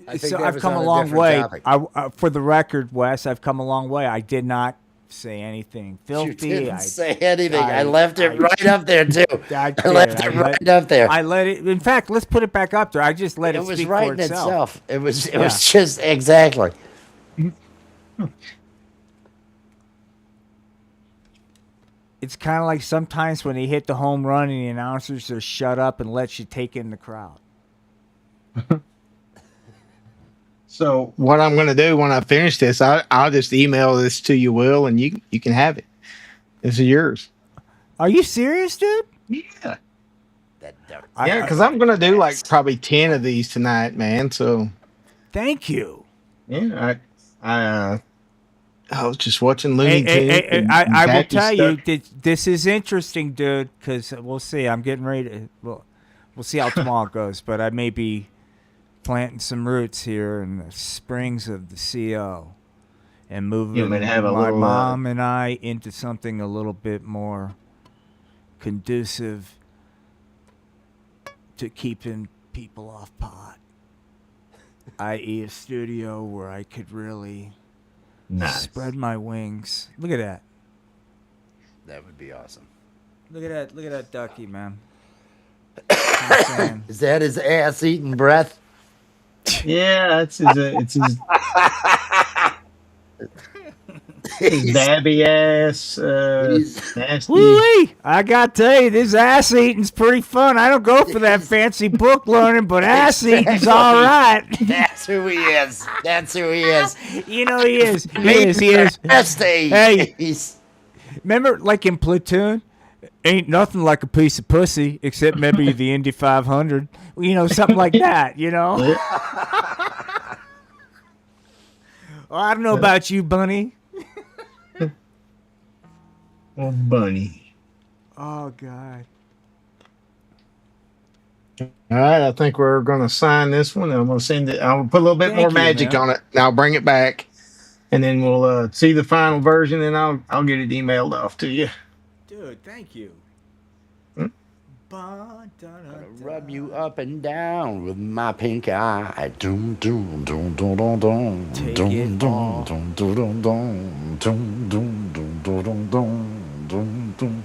I think so that I've was come on a a long different way. topic. For the record, Wes, I've come a long way. I did not say anything You filthy. didn't say anything. I I- left it I- right up there too. I I left did. it right up there. I let it. In fact, let's put it back up there. I just let it, It was speak for writing itself. itself. It was just exactly. It's kind of like sometimes when they hit the home run and the announcers just shut up and let you take in the crowd. So What I'm going to do when I finish this, I'll just email this to you, Will, and you can have it. This is yours. Are you serious, dude? yeah, That duck. Yeah, because I'm going to do like probably 10 of these tonight, man. So Thank you. yeah. I was just watching Looney Tunes. and I will Daffy tell you, stuff. this is interesting, dude, because we'll see. I'm getting ready to, we'll see how tomorrow goes, but I may be planting some roots here in the springs of the CO and moving You want me to have a my little, mom and I into something a little bit more conducive to keeping people off pot, i.e. a studio where I could really Nice. spread my wings. Look at that. That would be awesome. Look at that. Look at that ducky, man. I'm saying. Is that his ass eating breath? Yeah, it's his dabby ass. Nasty. Woo-wee! I got to tell you, this ass eating's pretty fun. I don't go for that fancy book learning, but ass eating's all right. That's who he is. That's who he is. You know he is. He is. Hey. He's Remember, like in Platoon, ain't nothing like a piece of pussy except maybe the Indy 500. You know, something like that. You know. Well, I don't know about you, Bunny. Oh, bunny. Oh God. All right, I think we're going to sign this one. I'm going to send it. I'll put a little bit Thank more you, magic man. on it. And I'll bring it back, and then we'll see the final version, and I'll get it emailed off to you. Dude, thank you. rub you up and down with my pink eye. Doom doom doom doom doom doom Take doom it doom all. doom doom doom doom doom doom doom doom doom doom doom.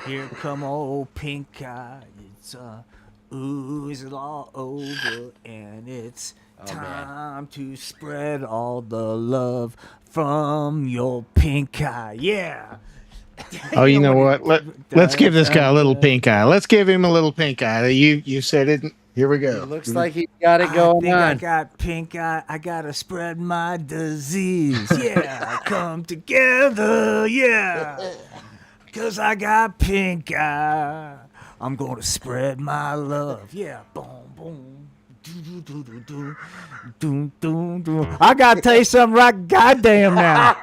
Here come old pink eye. It's oozing all over, and it's time to spread all the love from your pink eye. Yeah. Oh, you know what? Let's give this guy a little pink eye. Let's give him a little pink eye. You said it. Here we It go. looks like he's got it I going think I on. got pink eye. I gotta spread my disease. Yeah, come together. Yeah, cause I got pink eye. I'm gonna spread my love. Yeah, boom, boom. Do, do, do, do, do, do, do. I gotta tell you something right goddamn now.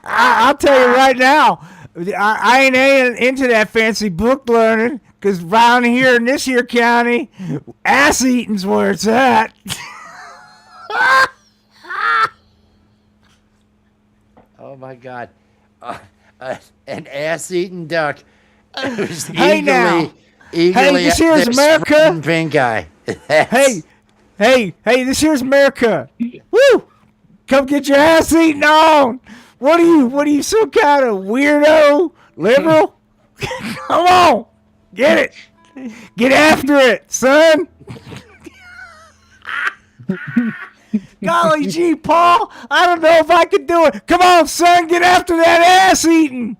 I'll tell you right now. I ain't into that fancy book learning, because around here in this here county, ass eating's where it's at. Oh my God. An ass-eating duck. Who's Hey, now. eagerly This out here's there America. spreading pink eye. That's- Hey, this here's America. Woo! Come get your ass eaten on. What are you, some kind of weirdo liberal? Come on. Get it. Get after it, son. Golly gee, Paul. I don't know if I can do it. Come on, son. Get after that ass eating.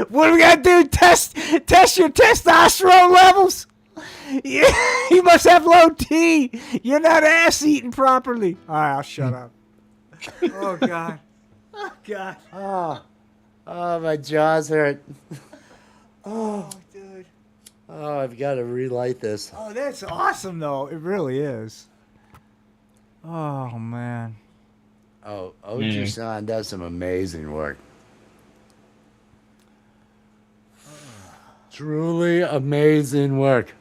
What do we got to do? Test your testosterone levels? Yeah, you must have low T. You're not ass eating properly. All right, I'll shut up. Oh, God. Oh, God. Oh, my jaws hurt. Oh, dude. Oh, I've got to relight this. Oh, that's awesome, though. It really is. Oh, man. Oh, Oji-san does some amazing work. Truly amazing work.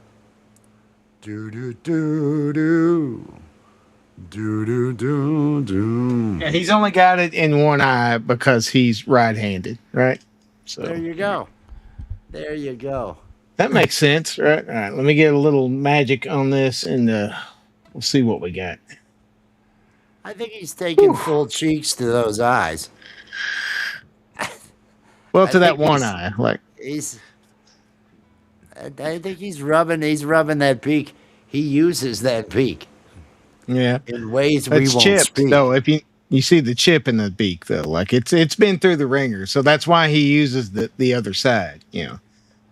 Do do do do. Do do do do. Yeah, he's only got it in one eye because he's right-handed, right? So There you go. There you go. that makes sense, right? All right, let me get a little magic on this, and we'll see what we got. I think he's taking full cheeks to those eyes. Well, I to that think one he's- eye, like I think he's rubbing that beak. He uses that beak yeah, in ways we it's won't chipped speak. though. If you see the chip in the beak though, like it's been through the ringer, so that's why he uses the other side. You know,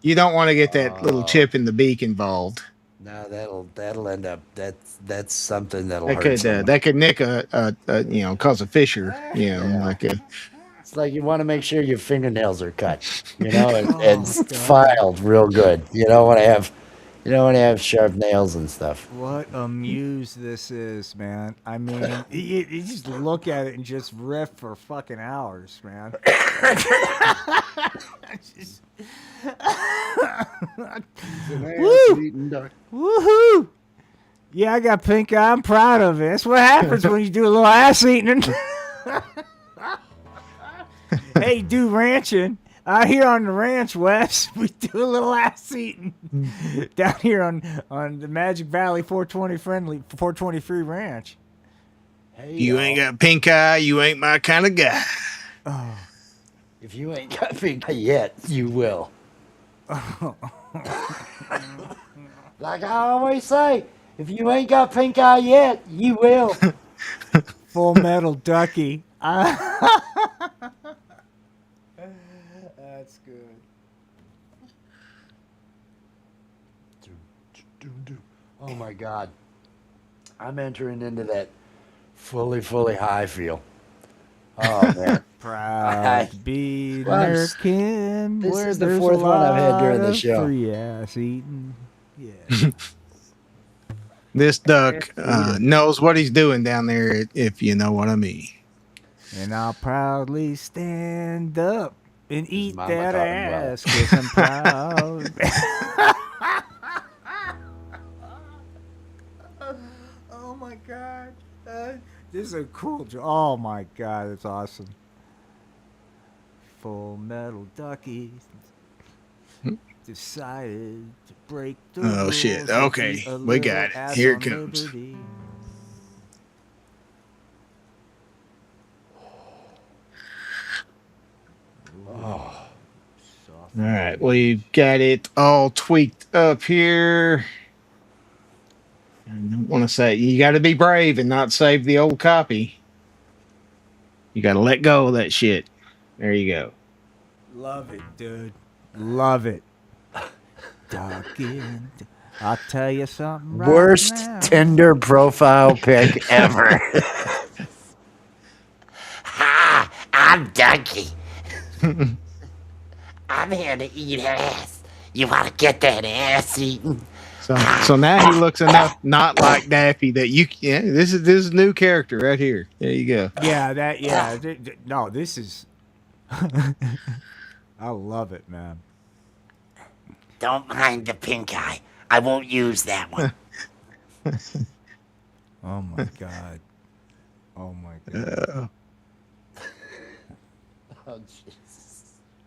you don't want to get that little chip in the beak involved. No, that'll end up that's something that'll That hurt. could someone. that could nick cause a fissure. Like a. It's like you want to make sure your fingernails are cut, and filed real good. You don't want to have sharp nails and stuff. What a muse this is, man. I mean, you just look at it and just riff for fucking hours, man. Just- Woo! Woohoo! Yeah, I got pink eye. I'm proud of it. That's what happens when you do a little ass eating. Hey, do ranching. Out here on the ranch, Wes, we do a little ass eating. Down here on the Magic Valley 420 free ranch. Hey, You ain't got pink eye, you ain't my kind of guy. If you ain't got pink eye yet, you will. Like I always say, if you ain't got pink eye yet, you will. Full Metal Ducky. That's good. Oh my God. I'm entering into that fully high feel. Oh man. Proud to be Well, I'm American. this where is the there's fourth a one I've had during lot the of show. Free ass eating. Yeah. This duck knows what he's doing down there, if you know what I mean. And I'll proudly stand up and eat Mama that taught him well. ass because I'm proud. Oh my God. This is a cool job. Oh my God, that's awesome. Full Metal Ducky decided to break the Oh, rules shit. and Okay, eat a we got little it. ass Here it on comes. Liberty. All right, we've got it all tweaked up here. I don't want to say you got to be brave and not save the old copy. You got to let go of that shit. There you go. Love it, dude. Love it. Ducking. I'll tell you something right Worst now. Tinder profile pic ever. Hi, I'm Ducky. I'm here to eat ass. You want to get that ass eaten? So now he looks enough not like Daffy that you. Yeah, this is new character right here. There you go. Yeah, no, this is I love it, man. Don't mind the pink eye. I won't use that one. Oh my god. Oh my god. Oh, jeez.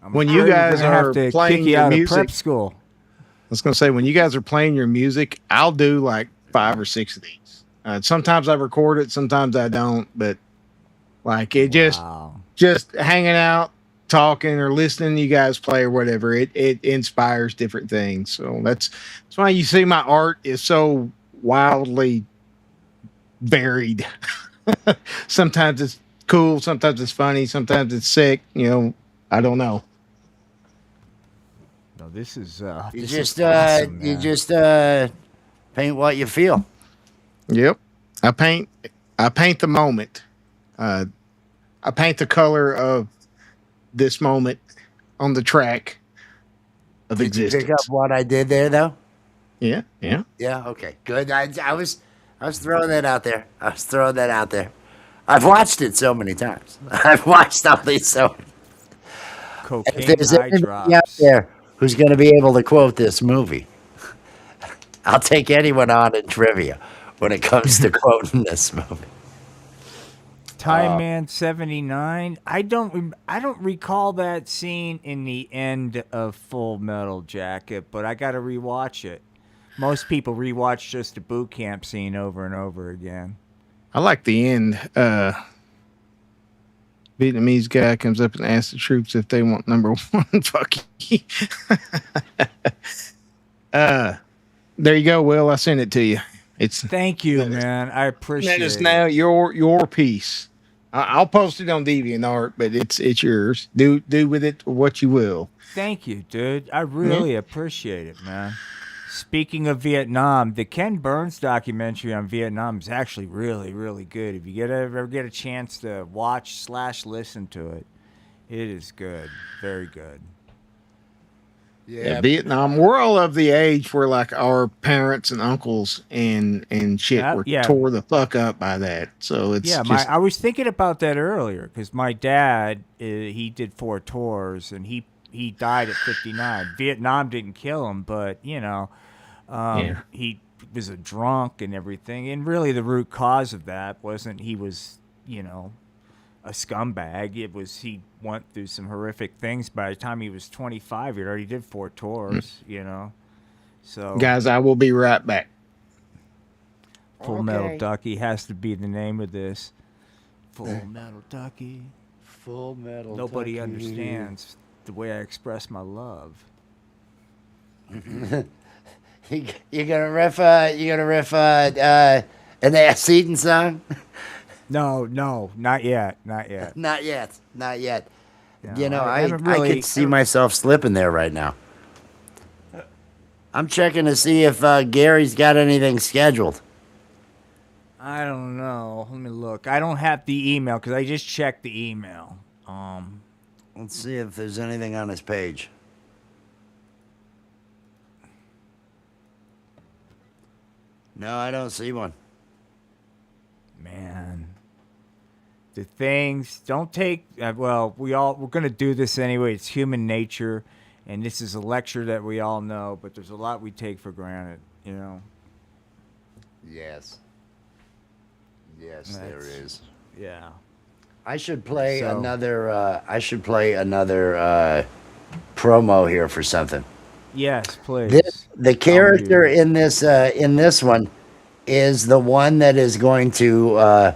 I'm When you afraid we're guys gonna have are to playing kick you your out of music, prep school. I was going to say, when you guys are playing your music, I'll do like 5 or 6 of these. Sometimes I record it, sometimes I don't, but like it Wow. just hanging out, talking or listening to you guys play or whatever, it inspires different things. So that's why you see my art is so wildly varied. Sometimes it's cool, sometimes it's funny, sometimes it's sick, I don't know. No, this is You this just is awesome, you man. just paint what you feel. Yep. I paint the moment. I paint the color of this moment on the track of Did you existence. pick up what I did there, though? Yeah, yeah. Yeah. Okay. Good. I was throwing that out there. I've watched it so many times. I've watched all these so. If Cocaine there's eye anybody out drops. there who's going to be able to quote this movie, I'll take anyone on in trivia when it comes to quoting this movie. Time Man 79. I don't recall that scene in the end of Full Metal Jacket, but I got to rewatch it. Most people rewatch just the boot camp scene over and over again. I like the end. Vietnamese guy comes up and asks the troops if they want number 1. Fuck you. There you go, Will. I sent it to you. It's Thank you, man. I appreciate that is it. now your piece. I'll post it on DeviantArt, but it's yours. Do with it what you will. Thank you, dude. I really appreciate it, man. Speaking of Vietnam, the Ken Burns documentary on Vietnam is actually really, really good. If you ever get a chance to watch / listen to it, it is good. Very good. Yeah, Vietnam. We're all of the age where like our parents and uncles and shit were tore the fuck up by that. So it's I was thinking about that earlier because my dad he did 4 tours and he died at 59. Vietnam didn't kill him, but he was a drunk and everything. And really, the root cause of that wasn't he was a scumbag. It was he went through some horrific things. By the time he was 25, he already did 4 tours. So guys, I will be right back. Full Metal Ducky has to be the name of this. Full Metal Ducky. Full Metal. Nobody understands the way I express my love. You gonna riff an Ass Eating song? No, not yet. Not yet. No, I could see myself slipping there right now. I'm checking to see if Gary's got anything scheduled. I don't know. Let me look. I don't have the email because I just checked the email. Let's see if there's anything on his page. No, I don't see one. Man, the things don't take. We're gonna do this anyway. It's human nature, and this is a lecture that we all know. But there's a lot we take for granted. Yes, there is. Yeah. I should play another promo here for something. Yes, please. The character in this one is the one that is going to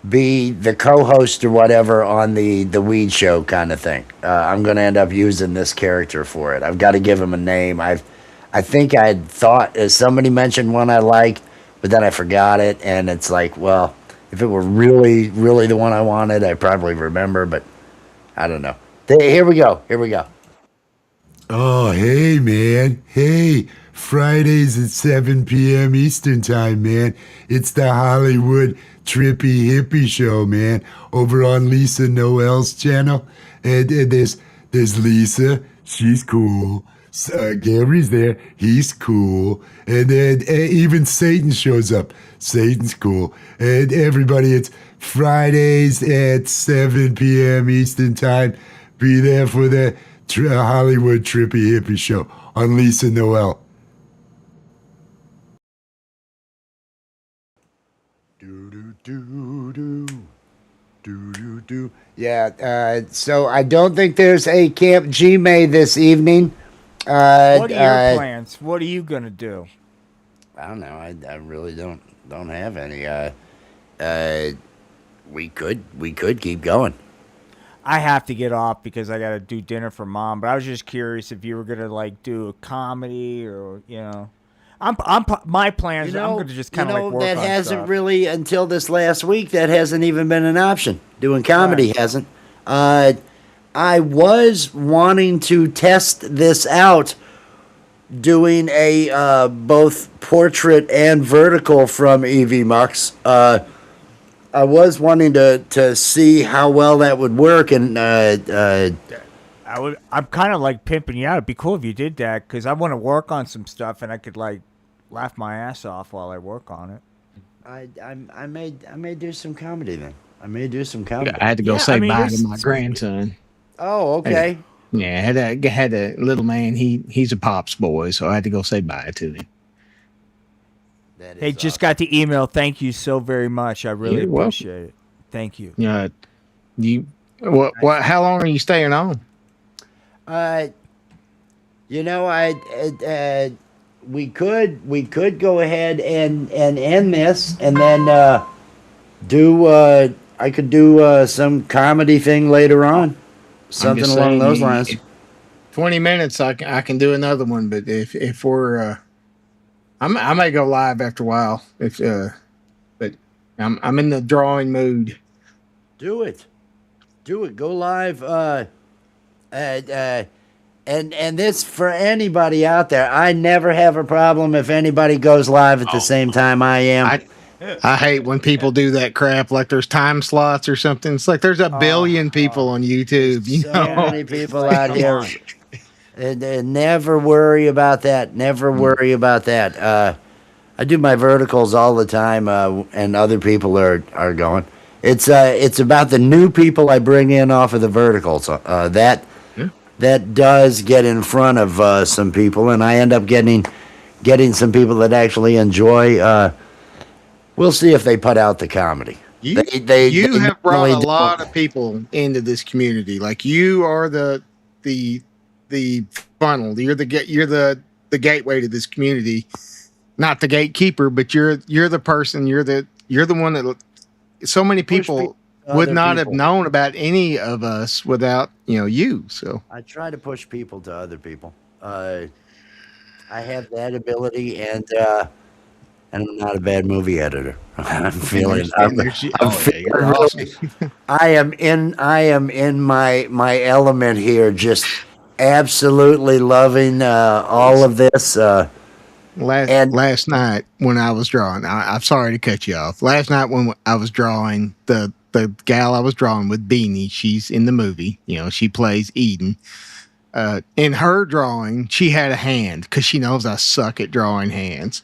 be the co-host or whatever on the weed show kind of thing. I'm going to end up using this character for it. I've got to give him a name. I think I thought somebody mentioned one I liked, but then I forgot it, and it's like, well, if it were really, really the one I wanted, I probably remember, but I don't know. Here we go. Oh, hey, man. Hey, Fridays at 7 p.m. Eastern Time, man. It's the Hollywood Trippy Hippie Show, man, over on Lisa Noel's channel. And there's Lisa. She's cool. Gary's there. He's cool. And then even Satan shows up. Satan's cool. And everybody, it's Fridays at 7 p.m. Eastern Time. Be there for the Hollywood Trippy Hippie Show on Lisa Noel. Yeah, so I don't think there's a Camp G-May this evening. What are your plans? What are you gonna do? I don't know. I really don't have any. We could keep going. I have to get off because I got to do dinner for Mom. But I was just curious if you were gonna like do a comedy or my plans. I'm gonna just kind of like work that on hasn't stuff. really until this last week. That hasn't even been an option. Doing comedy Right. hasn't. I was wanting to test this out, doing a both portrait and vertical from EV Mux. I was wanting to see how well that would work, and I'm kind of like pimping you out. It'd be cool if you did that because I want to work on some stuff and I could like laugh my ass off while I work on it. I may do some comedy then. I may do some comedy. I had to go Yeah, say I mean, bye it's- to my grandson. Oh, okay. Yeah, had a little man. He's a pops boy, so I had to go say bye to him. That is Hey, just awesome. got the email. Thank you so very much. I really You're welcome. appreciate it. Thank you. What? How long are you staying on? We could go ahead and end this, and then do I could do some comedy thing later on, something just along saying, those lines. 20 minutes, I can do another one, but if we're, I may go live after a while. But I'm in the drawing mood. Do it. Go live. And this for anybody out there. I never have a problem if anybody goes live at the same time I am. I hate when people do that crap, like there's time slots or something. It's like there's a billion people on YouTube. You So know, many people out come here. on. And never worry about that. Never worry about that. I do my verticals all the time, and other people are going. It's about the new people I bring in off of the verticals. That does get in front of some people, and I end up getting some people that actually enjoy. We'll see if they put out the comedy. you They have brought normally a lot don't. of people into this community. Like you are the funnel. You're the gateway to this community. Not the gatekeeper, but you're the person. You're the one that so many people would other not have people. known about any of us without you. So I try to push people to other people. I have that ability, and I'm not a bad movie editor. I'm feeling. you're awesome. I am in my element here. Just absolutely loving all of this. Last night when I was drawing, I'm sorry to cut you off. Last night when I was drawing, the gal I was drawing with Beanie, she's in the movie. She plays Eden. In her drawing, she had a hand because she knows I suck at drawing hands.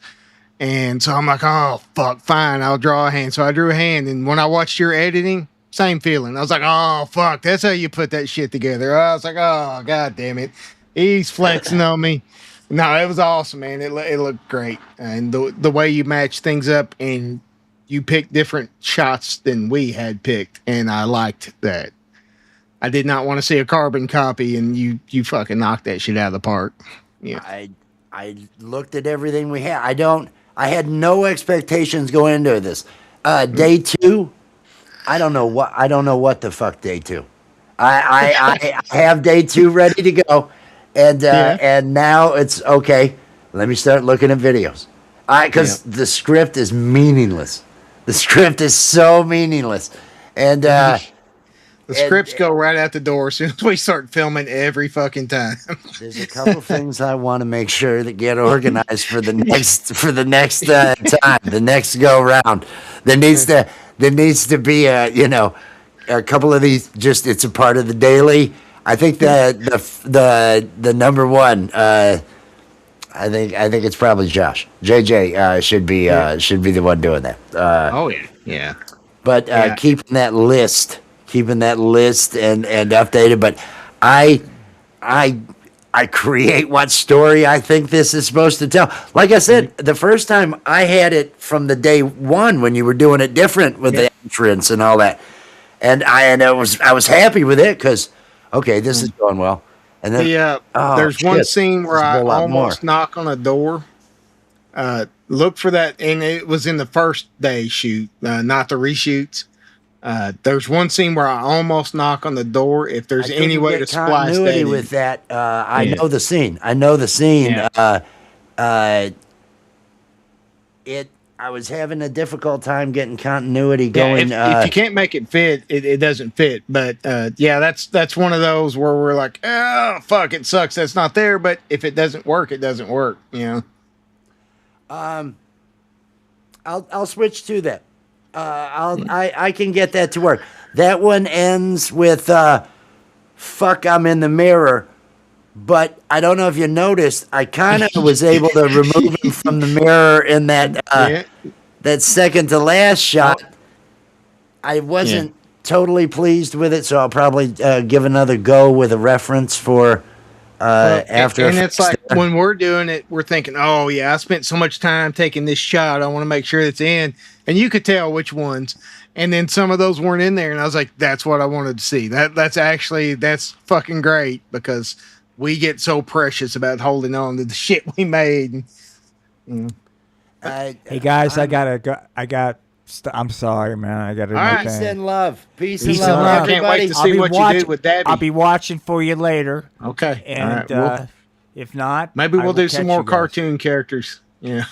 And so I'm like, oh, fuck, fine, I'll draw a hand. So I drew a hand. And when I watched your editing, same feeling. I was like, oh, fuck, that's how you put that shit together. I was like, oh, God damn it. He's flexing on me. No, it was awesome, man. It looked great. And the way you match things up and you picked different shots than we had picked. And I liked that. I did not want to see a carbon copy, and you fucking knocked that shit out of the park. Yeah. I looked at everything we had. I had no expectations going into this. Day 2, I don't know what the fuck day 2. I have day 2 ready to go, and now it's okay. Let me start looking at videos. Because the script is meaningless. The script is so meaningless, and the scripts go right out the door as soon as we start filming every fucking time. there's a couple things I want to make sure that get organized for the next time, the next go round. There needs to be a couple of these. Just it's a part of the daily. I think the number one. I think it's probably Josh. JJ should be the one doing that. Oh yeah. But keeping that list and updated. But I I create what story I think this is supposed to tell. Like I said, the first time I had it from the day one when you were doing it different with the entrance and all that, and I was happy with it because okay, this is going well. And then there's one scene where There's a I whole lot almost more. knock on a door. Look for that, and it was in the first day shoot, not the reshoots. There's one scene where I almost knock on the door. If there's I any couldn't way get to splice that continuity in. with that. I Yeah. know the scene. I know the scene. Yeah. I was having a difficult time getting continuity Yeah, going. if you can't make it fit, it doesn't fit. But yeah, that's one of those where we're like, oh fuck, it sucks that's not there. But if it doesn't work, it doesn't work. You know. I'll switch to that. I can get that to work. That one ends with "fuck, I'm in the mirror," but I don't know if you noticed. I kind of was able to remove him from the mirror in that Yeah. that second to last shot. I wasn't totally pleased with it, so I'll probably give another go with a reference for after. And it's Effects like there. when we're doing it, we're thinking, oh yeah, I spent so much time taking this shot. I want to make sure it's in, and you could tell which ones. And then some of those weren't in there, and I was like, that's what I wanted to see. That's fucking great because we get so precious about holding on to the shit we made. Hey guys, I gotta go. I'm sorry, man. I gotta do my Peace thing. and love. Peace, Peace and and love, love. I can't everybody. wait to see what you did with Dabby. I'll be watching for you later, Okay, and all right. if not, Maybe I we'll will do some catch more you guys. cartoon characters. Yeah.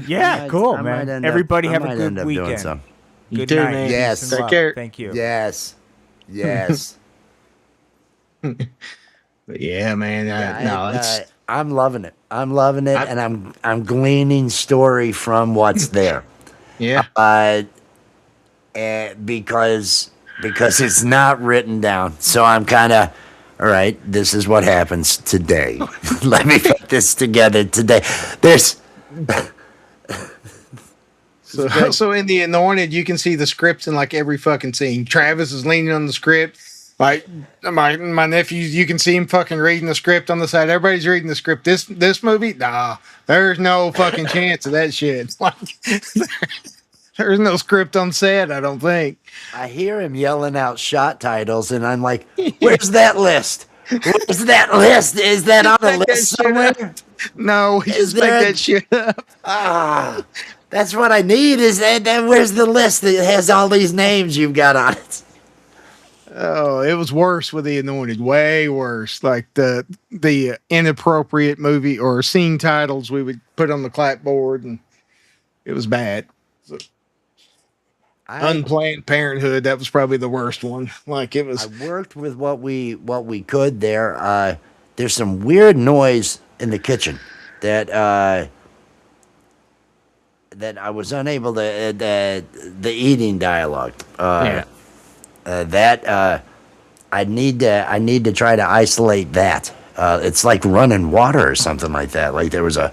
Yeah, cool, I might man. end up- Everybody I have a might good end up doing weekend. some. You Good too, night. man. Peace Yes. and Take love. care. Thank you. Yes. Yes. But yeah, man. I'm loving it. I'm loving it, and I'm gleaning story from what's there. Yeah. Because it's not written down. So I'm kind of all right. This is what happens today. Let me put this together today. There's So in The Anointed, you can see the scripts in like every fucking scene. Travis is leaning on the script. Like my nephews, you can see him fucking reading the script on the side. Everybody's reading the script. This movie, nah, there's no fucking chance of that shit. Like, there's no script on set, I don't think. I hear him yelling out shot titles, and I'm like, "Where's that list? Where's that list? Is that on a Make that list shit somewhere?" up. No, we Is just make there a- that shit up. Ah, that's what I need. Is that where's the list that has all these names you've got on it? Oh, it was worse with The Anointed. Way worse. Like the inappropriate movie or scene titles we would put on the clapboard, and it was bad. So, Unplanned Parenthood, that was probably the worst one. Like it was. I worked with what we could there. There's some weird noise in the kitchen that that I was unable to the eating dialogue. That I need to try to isolate that. It's like running water or something like that. Like there was a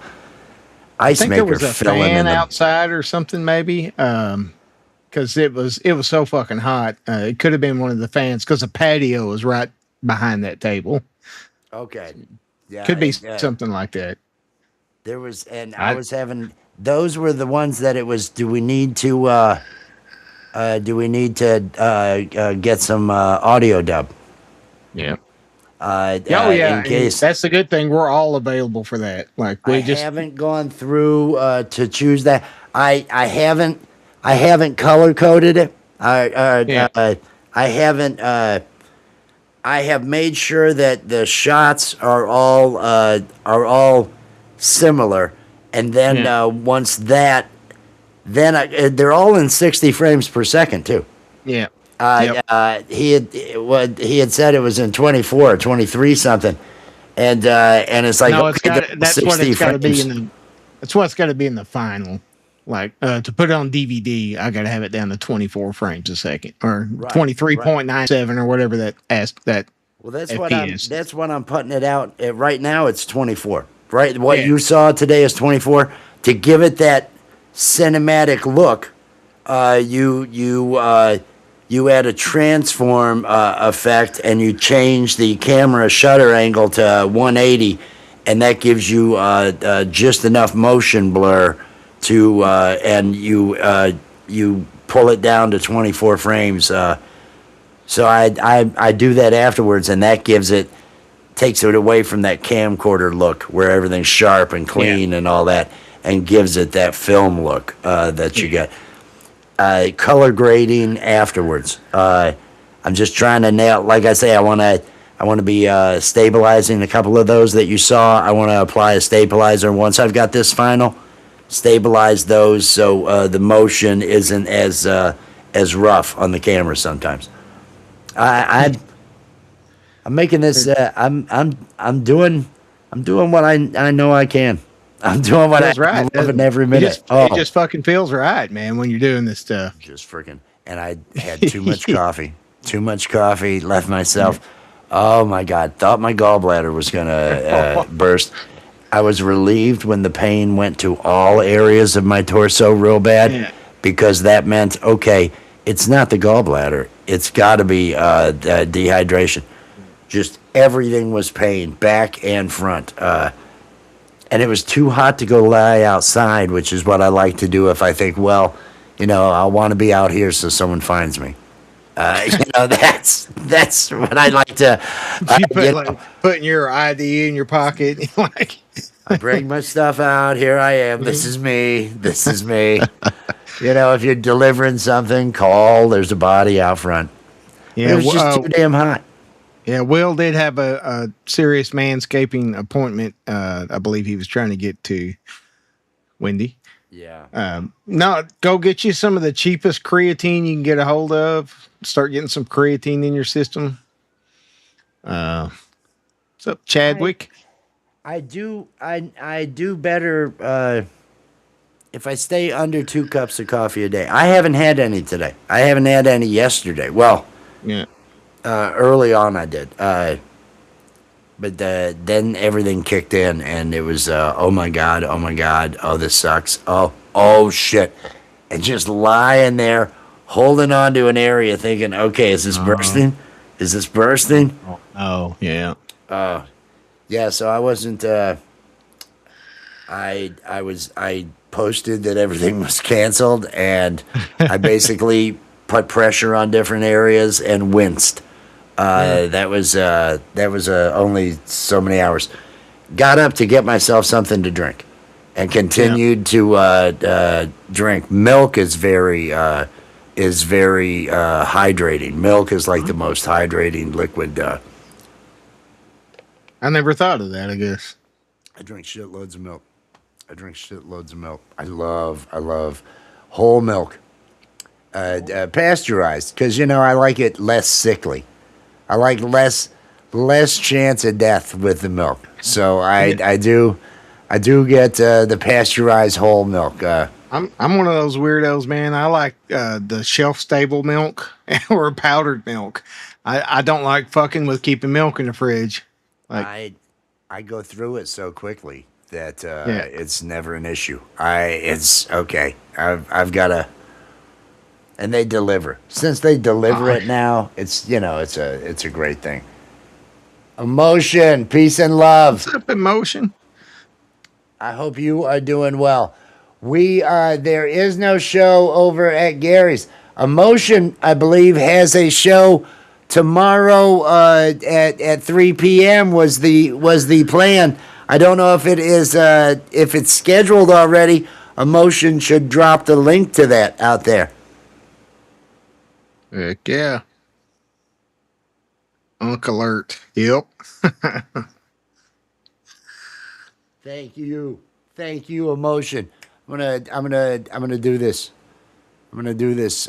I ice think there maker was a filling in fan the outside or something, maybe. Because it was so fucking hot. It could have been one of the fans because the patio was right behind that table. Okay. Yeah. Could be yeah. something like that. There was, and I was having. Those were the ones that it was. Do we need to get some audio dub? Yeah. In case That's the good thing. We're all available for that. Like I we haven't gone through to choose that. I haven't color coded it. I haven't. I have made sure that the shots are all similar, and then once that, then they're all in 60 frames per second too. Yeah. He had said it was in 24 or 23 something, and it's like No, okay, that's what 60 it's got to be frames. in the. That's what's got to be in the final. Like to put it on DVD, I got to have it down to 24 frames a second or 23.97 or whatever that. Well, that's FPS. that's what I'm putting it out at right now. It's 24. Right, what Yeah. you saw today is 24. To give it that cinematic look, you add a transform effect, and you change the camera shutter angle to 180, and that gives you just enough motion blur to, and you pull it down to 24 frames. So I do that afterwards, and that takes it away from that camcorder look where everything's sharp and clean and all that, and gives it that film look that you get. Color grading afterwards. I'm just trying to nail. Like I say, I want to be stabilizing a couple of those that you saw. I want to apply a stabilizer once I've got this final. Stabilize those so the motion isn't as rough on the camera sometimes. I'm making this. I'm doing what I know I can. I'm doing what Feels right. I'm loving every minute. It just fucking feels right, man, when you're doing this stuff. Just freaking. And I had too much coffee. Too much coffee. Left myself. Oh my God! Thought my gallbladder was gonna burst. I was relieved when the pain went to all areas of my torso real bad, because that meant, okay, it's not the gallbladder. It's got to be dehydration. Just everything was pain, back and front. And it was too hot to go lie outside, which is what I like to do if I think, well, I want to be out here so someone finds me. That's what I like to. Putting your ID in your pocket, I bring my stuff out. Here I am. This is me. This is me. If you're delivering something, call. There's a body out front. Yeah, it was just too damn hot. Yeah, Will did have a serious manscaping appointment. I believe he was trying to get to Wendy. Yeah. No, go get you some of the cheapest creatine you can get a hold of. Start getting some creatine in your system. What's up, Chadwick? I do better if I stay under 2 cups of coffee a day. I haven't had any today. I haven't had any yesterday. Well, yeah. Early on I did. But then everything kicked in, and it was, oh my God, oh, this sucks. Oh shit. And just lying there, holding on to an area thinking, okay, is this bursting? Is this bursting? Oh, yeah. Yeah, so I wasn't, I posted that everything was canceled, and I basically put pressure on different areas and winced. That was only so many hours. Got up to get myself something to drink, and continued to drink. Milk is very hydrating. Milk is like the most hydrating liquid. I never thought of that, I guess. I drink shitloads of milk. I love whole milk, pasteurized, because I like it less sickly. I like less chance of death with the milk. So I do get the pasteurized whole milk. I'm one of those weirdos, man. I like the shelf stable milk or powdered milk. I don't like fucking with keeping milk in the fridge. I go through it so quickly that it's never an issue. It's okay. I've got to. And they deliver. Since they deliver it now, it's it's a great thing. Emotion, peace and love. What's up, Emotion? I hope you are doing well. There is no show over at Gary's. Emotion, I believe, has a show tomorrow at 3 p.m. was the plan. I don't know if it is if it's scheduled already. Emotion should drop the link to that out there. Heck yeah. Unk alert. Yep. Thank you, Emotion. I'm gonna do this. I'm gonna dance.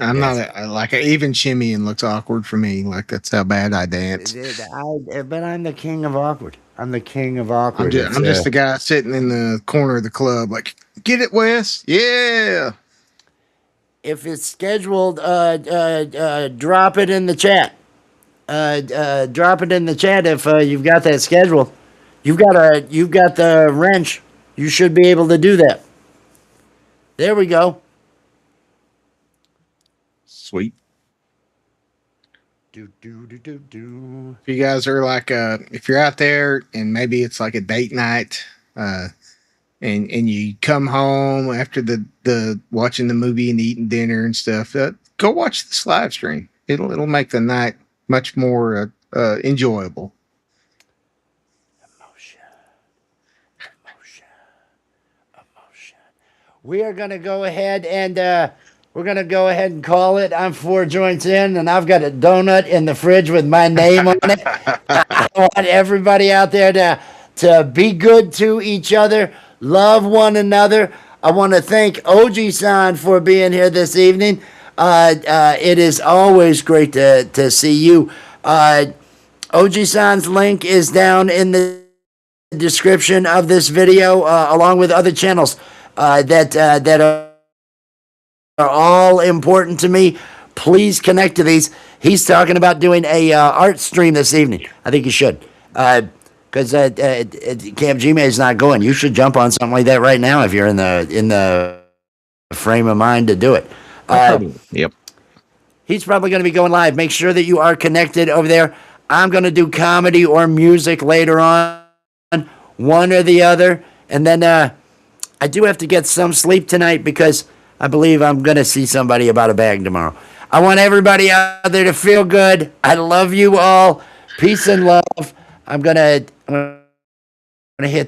I'm not like an even shimmy and looks awkward for me. Like that's how bad I dance. But I'm the king of awkward. I'm just the guy sitting in the corner of the club, like, get it, Wes? Yeah. If it's scheduled, drop it in the chat. Drop it in the chat if you've got that scheduled. You've got the wrench. You should be able to do that. There we go. Sweet. Do, do, do, do, do. If you guys are like, if you're out there and maybe it's like a date night, and you come home after the watching the movie and eating dinner and stuff, go watch this live stream. It'll make the night much more enjoyable. Emotion. We are going to go ahead and we're going to go ahead and call it. I'm 4 joints in, and I've got a donut in the fridge with my name on it. I want everybody out there to be good to each other, love one another. I want to thank Oji-san for being here this evening. It is always great to see you. Oji-san's link is down in the description of this video, along with other channels that are all important to me. Please connect to these. He's talking about doing a art stream this evening. I think you should, because Camp Gmail is not going. You should jump on something like that right now if you're in the frame of mind to do it. Yep. He's probably going to be going live. Make sure that you are connected over there. I'm going to do comedy or music later on, one or the other. And then I do have to get some sleep tonight because I believe I'm going to see somebody about a bag tomorrow. I want everybody out there to feel good. I love you all. Peace and love. I'm going to hit that.